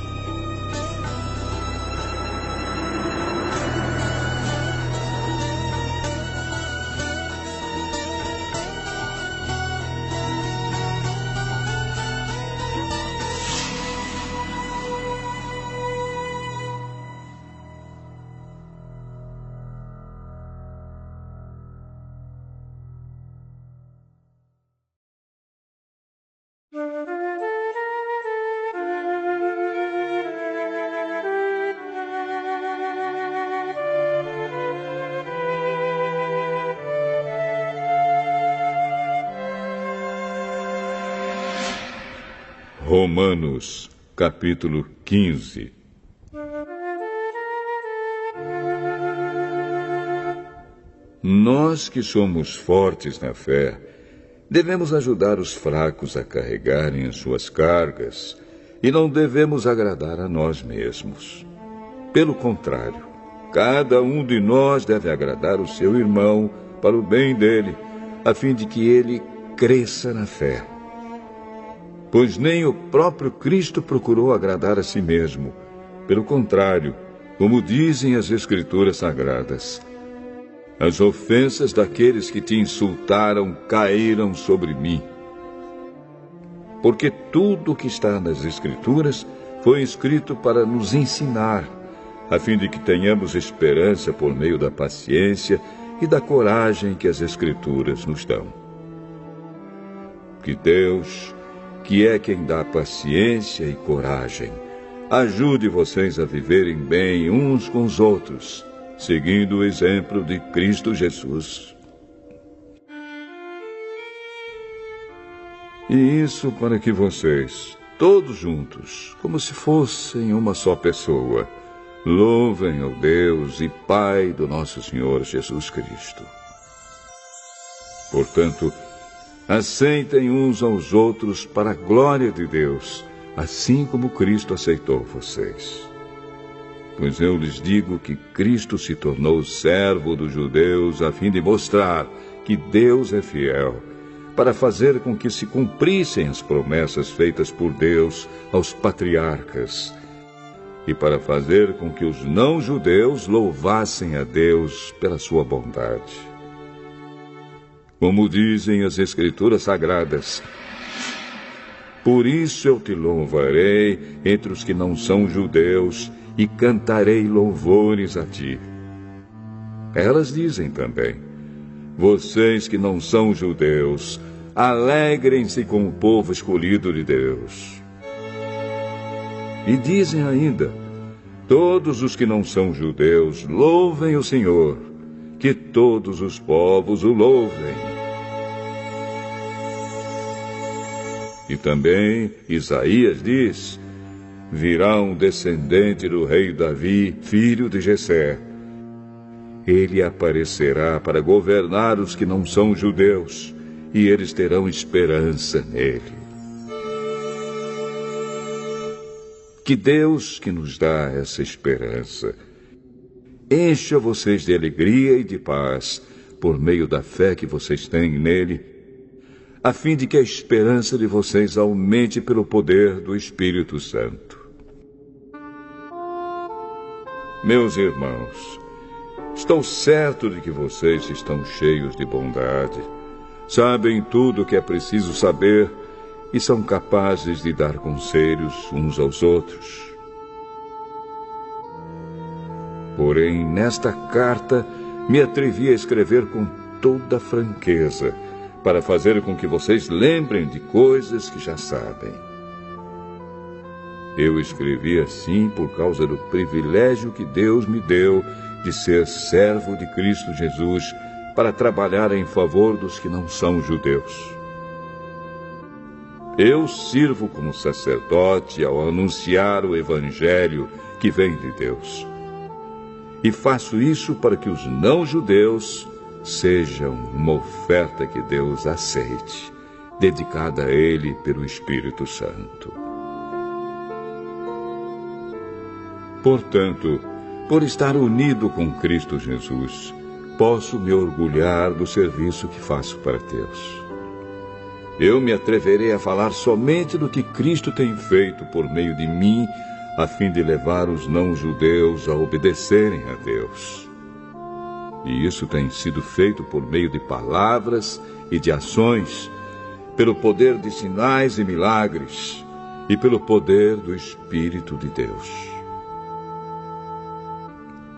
Romanos, capítulo 15. Nós que somos fortes na fé, devemos ajudar os fracos a carregarem as suas cargas e não devemos agradar a nós mesmos. Pelo contrário, cada um de nós deve agradar o seu irmão para o bem dele, a fim de que ele cresça na fé. Pois nem o próprio Cristo procurou agradar a si mesmo. Pelo contrário, como dizem as Escrituras Sagradas, as ofensas daqueles que te insultaram caíram sobre mim. Porque tudo o que está nas Escrituras foi escrito para nos ensinar, a fim de que tenhamos esperança por meio da paciência e da coragem que as Escrituras nos dão. Que Deus, que é quem dá paciência e coragem, ajude vocês a viverem bem uns com os outros, seguindo o exemplo de Cristo Jesus. E isso para que vocês, todos juntos, como se fossem uma só pessoa, louvem ao Deus e Pai do nosso Senhor Jesus Cristo. Portanto, aceitem uns aos outros para a glória de Deus, assim como Cristo aceitou vocês. Pois eu lhes digo que Cristo se tornou servo dos judeus a fim de mostrar que Deus é fiel, para fazer com que se cumprissem as promessas feitas por Deus aos patriarcas, e para fazer com que os não-judeus louvassem a Deus pela sua bondade. Como dizem as Escrituras Sagradas, por isso eu te louvarei entre os que não são judeus e cantarei louvores a ti. Elas dizem também, vocês que não são judeus, alegrem-se com o povo escolhido de Deus. E dizem ainda, todos os que não são judeus, louvem o Senhor, que todos os povos o louvem. E também Isaías diz, virá um descendente do rei Davi, filho de Jessé. Ele aparecerá para governar os que não são judeus, e eles terão esperança nele. Que Deus, que nos dá essa esperança, encha vocês de alegria e de paz, por meio da fé que vocês têm nele, a fim de que a esperança de vocês aumente pelo poder do Espírito Santo. Meus irmãos, estou certo de que vocês estão cheios de bondade, sabem tudo o que é preciso saber e são capazes de dar conselhos uns aos outros. Porém, nesta carta, me atrevi a escrever com toda franqueza, para fazer com que vocês lembrem de coisas que já sabem. Eu escrevi assim por causa do privilégio que Deus me deu de ser servo de Cristo Jesus para trabalhar em favor dos que não são judeus. Eu sirvo como sacerdote ao anunciar o Evangelho que vem de Deus. E faço isso para que os não-judeus sejam uma oferta que Deus aceite, dedicada a Ele pelo Espírito Santo. Portanto, por estar unido com Cristo Jesus, posso me orgulhar do serviço que faço para Deus. Eu me atreverei a falar somente do que Cristo tem feito por meio de mim, a fim de levar os não-judeus a obedecerem a Deus. E isso tem sido feito por meio de palavras e de ações, pelo poder de sinais e milagres, e pelo poder do Espírito de Deus.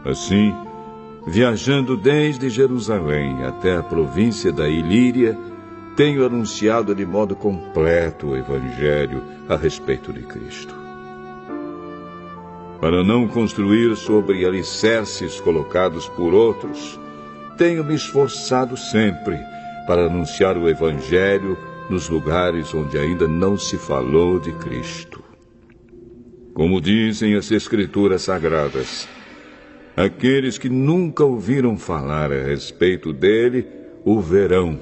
Assim, viajando desde Jerusalém até a província da Ilíria, tenho anunciado de modo completo o Evangelho a respeito de Cristo. Para não construir sobre alicerces colocados por outros, tenho me esforçado sempre para anunciar o Evangelho nos lugares onde ainda não se falou de Cristo. Como dizem as Escrituras Sagradas, aqueles que nunca ouviram falar a respeito dele o verão,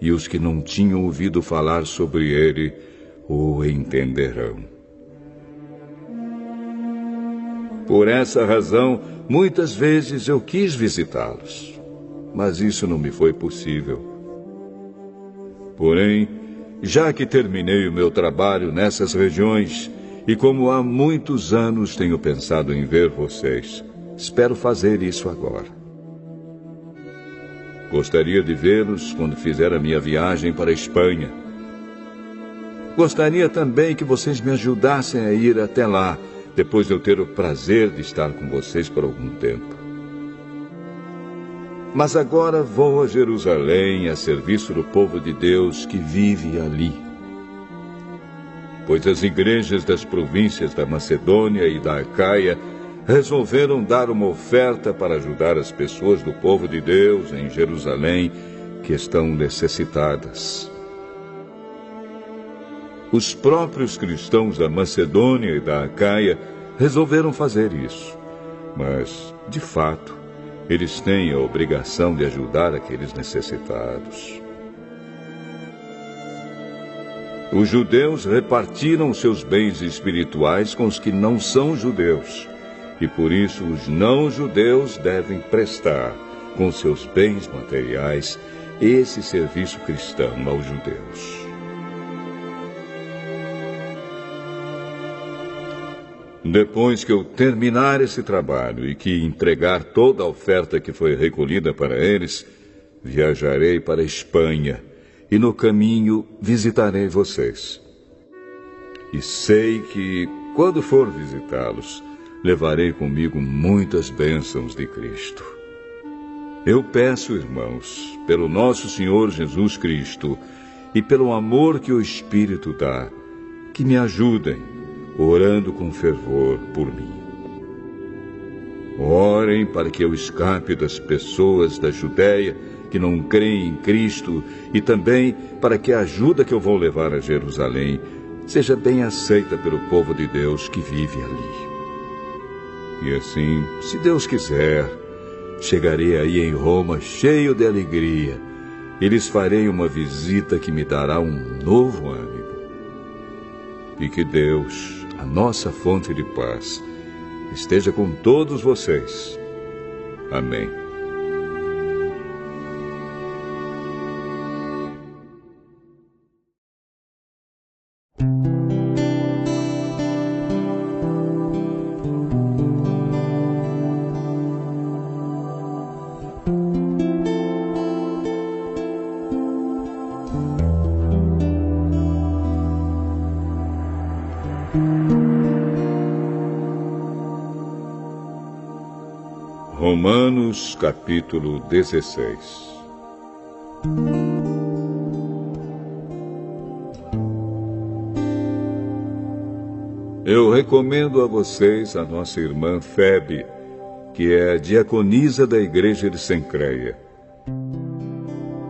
e os que não tinham ouvido falar sobre ele o entenderão. Por essa razão, muitas vezes eu quis visitá-los, mas isso não me foi possível. Porém, já que terminei o meu trabalho nessas regiões, e como há muitos anos tenho pensado em ver vocês, espero fazer isso agora. Gostaria de vê-los quando fizer a minha viagem para a Espanha. Gostaria também que vocês me ajudassem a ir até lá, depois de eu ter o prazer de estar com vocês por algum tempo. Mas agora vou a Jerusalém a serviço do povo de Deus que vive ali. Pois as igrejas das províncias da Macedônia e da Acaia resolveram dar uma oferta para ajudar as pessoas do povo de Deus em Jerusalém que estão necessitadas. Os próprios cristãos da Macedônia e da Acaia resolveram fazer isso, mas, de fato, eles têm a obrigação de ajudar aqueles necessitados. Os judeus repartiram seus bens espirituais com os que não são judeus, e por isso os não-judeus devem prestar, com seus bens materiais, esse serviço cristão aos judeus. Depois que eu terminar esse trabalho e que entregar toda a oferta que foi recolhida para eles, viajarei para a Espanha e no caminho visitarei vocês. E sei que, quando for visitá-los, levarei comigo muitas bênçãos de Cristo. Eu peço, irmãos, pelo nosso Senhor Jesus Cristo e pelo amor que o Espírito dá, que me ajudem, orando com fervor por mim. Orem para que eu escape das pessoas da Judéia que não creem em Cristo e também para que a ajuda que eu vou levar a Jerusalém seja bem aceita pelo povo de Deus que vive ali. E assim, se Deus quiser, chegarei aí em Roma cheio de alegria e lhes farei uma visita que me dará um novo ânimo. E que Deus, a nossa fonte de paz, esteja com todos vocês. Amém. Romanos capítulo 16. Eu recomendo a vocês a nossa irmã Febe, que é a diaconisa da igreja de Cencreia.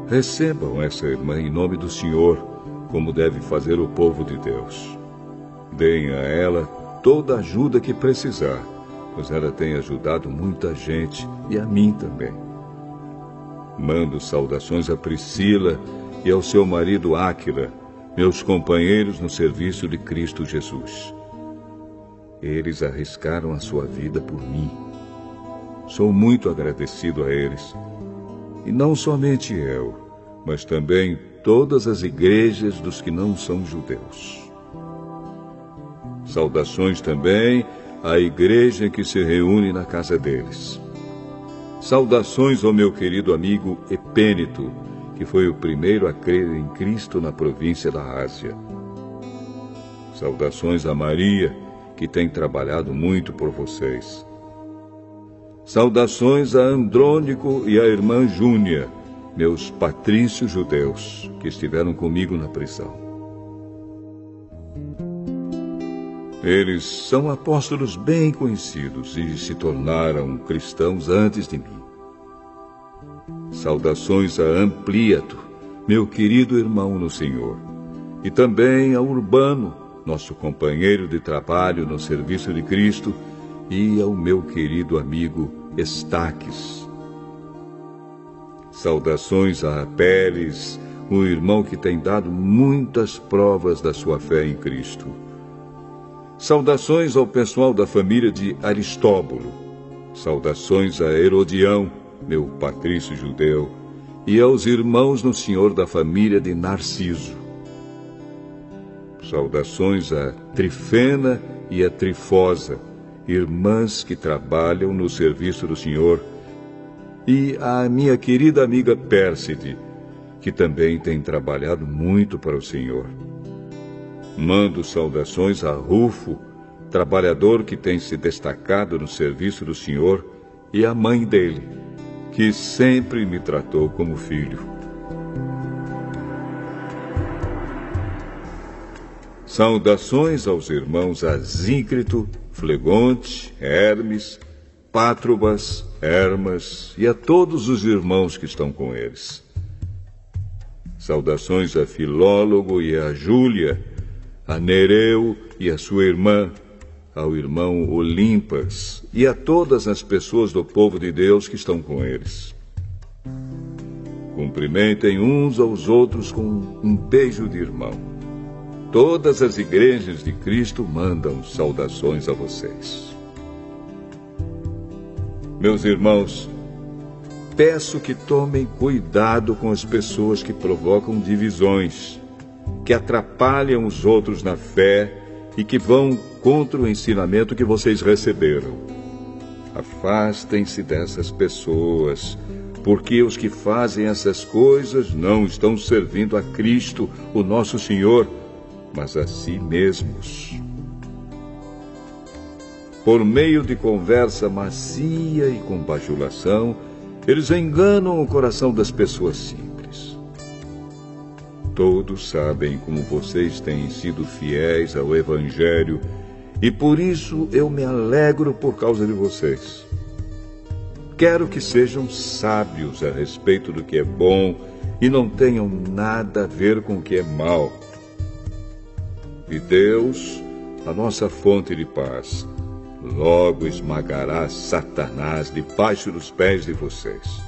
Recebam essa irmã em nome do Senhor, como deve fazer o povo de Deus. Deem a ela toda a ajuda que precisar, pois ela tem ajudado muita gente e a mim também. Mando saudações a Priscila e ao seu marido Áquila, meus companheiros no serviço de Cristo Jesus. Eles arriscaram a sua vida por mim. Sou muito agradecido a eles. E não somente eu, mas também todas as igrejas dos que não são judeus. Saudações também à igreja que se reúne na casa deles. Saudações ao meu querido amigo Epêneto, que foi o primeiro a crer em Cristo na província da Ásia. Saudações a Maria, que tem trabalhado muito por vocês. Saudações a Andrônico e à irmã Júnia, meus patrícios judeus, que estiveram comigo na prisão. Eles são apóstolos bem conhecidos e se tornaram cristãos antes de mim. Saudações a Ampliato, meu querido irmão no Senhor, e também a Urbano, nosso companheiro de trabalho no serviço de Cristo, e ao meu querido amigo Estaques. Saudações a Apeles, o irmão que tem dado muitas provas da sua fé em Cristo. Saudações ao pessoal da família de Aristóbulo. Saudações a Herodião, meu patrício judeu, e aos irmãos no Senhor da família de Narciso. Saudações a Trifena e a Trifosa, irmãs que trabalham no serviço do Senhor, e à minha querida amiga Pérside, que também tem trabalhado muito para o Senhor. Mando saudações a Rufo, trabalhador que tem se destacado no serviço do Senhor, e à mãe dele, que sempre me tratou como filho. Saudações aos irmãos Asíncrito, Flegonte, Hermes, Pátrobas, Hermas e a todos os irmãos que estão com eles. Saudações a Filólogo e a Júlia, a Nereu e a sua irmã, ao irmão Olimpas e a todas as pessoas do povo de Deus que estão com eles. Cumprimentem uns aos outros com um beijo de irmão. Todas as igrejas de Cristo mandam saudações a vocês. Meus irmãos, peço que tomem cuidado com as pessoas que provocam divisões, que atrapalham os outros na fé e que vão contra o ensinamento que vocês receberam. Afastem-se dessas pessoas, porque os que fazem essas coisas não estão servindo a Cristo, o nosso Senhor, mas a si mesmos. Por meio de conversa macia e com bajulação, eles enganam o coração das pessoas simples. Todos sabem como vocês têm sido fiéis ao Evangelho, e por isso eu me alegro por causa de vocês. Quero que sejam sábios a respeito do que é bom e não tenham nada a ver com o que é mal. E Deus, a nossa fonte de paz, logo esmagará Satanás debaixo dos pés de vocês.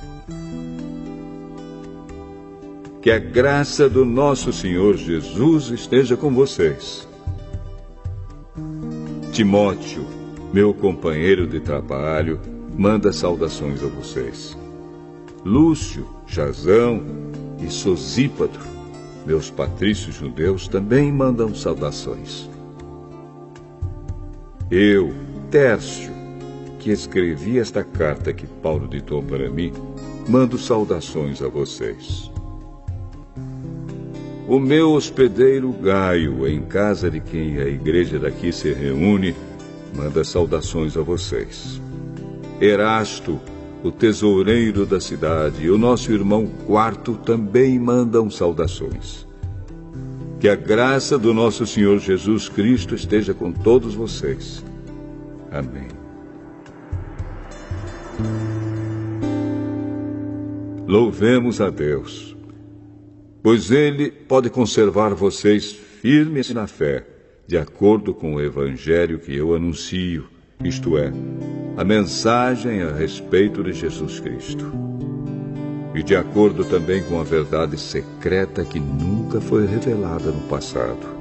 Que a graça do nosso Senhor Jesus esteja com vocês. Timóteo, meu companheiro de trabalho, manda saudações a vocês. Lúcio, Jasão e Sosípatro, meus patrícios judeus, também mandam saudações. Eu, Tércio, que escrevi esta carta que Paulo ditou para mim, mando saudações a vocês. O meu hospedeiro Gaio, em casa de quem a igreja daqui se reúne, manda saudações a vocês. Erasto, o tesoureiro da cidade, e o nosso irmão Quarto também mandam saudações. Que a graça do nosso Senhor Jesus Cristo esteja com todos vocês. Amém. Louvemos a Deus, pois Ele pode conservar vocês firmes na fé, de acordo com o Evangelho que eu anuncio, isto é, a mensagem a respeito de Jesus Cristo. E de acordo também com a verdade secreta que nunca foi revelada no passado.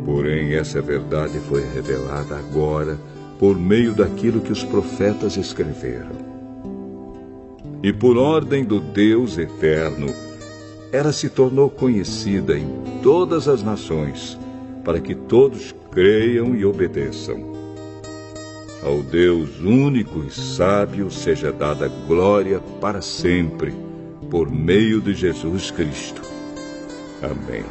Porém, essa verdade foi revelada agora por meio daquilo que os profetas escreveram. E por ordem do Deus eterno, ela se tornou conhecida em todas as nações, para que todos creiam e obedeçam. Ao Deus único e sábio seja dada glória para sempre, por meio de Jesus Cristo. Amém.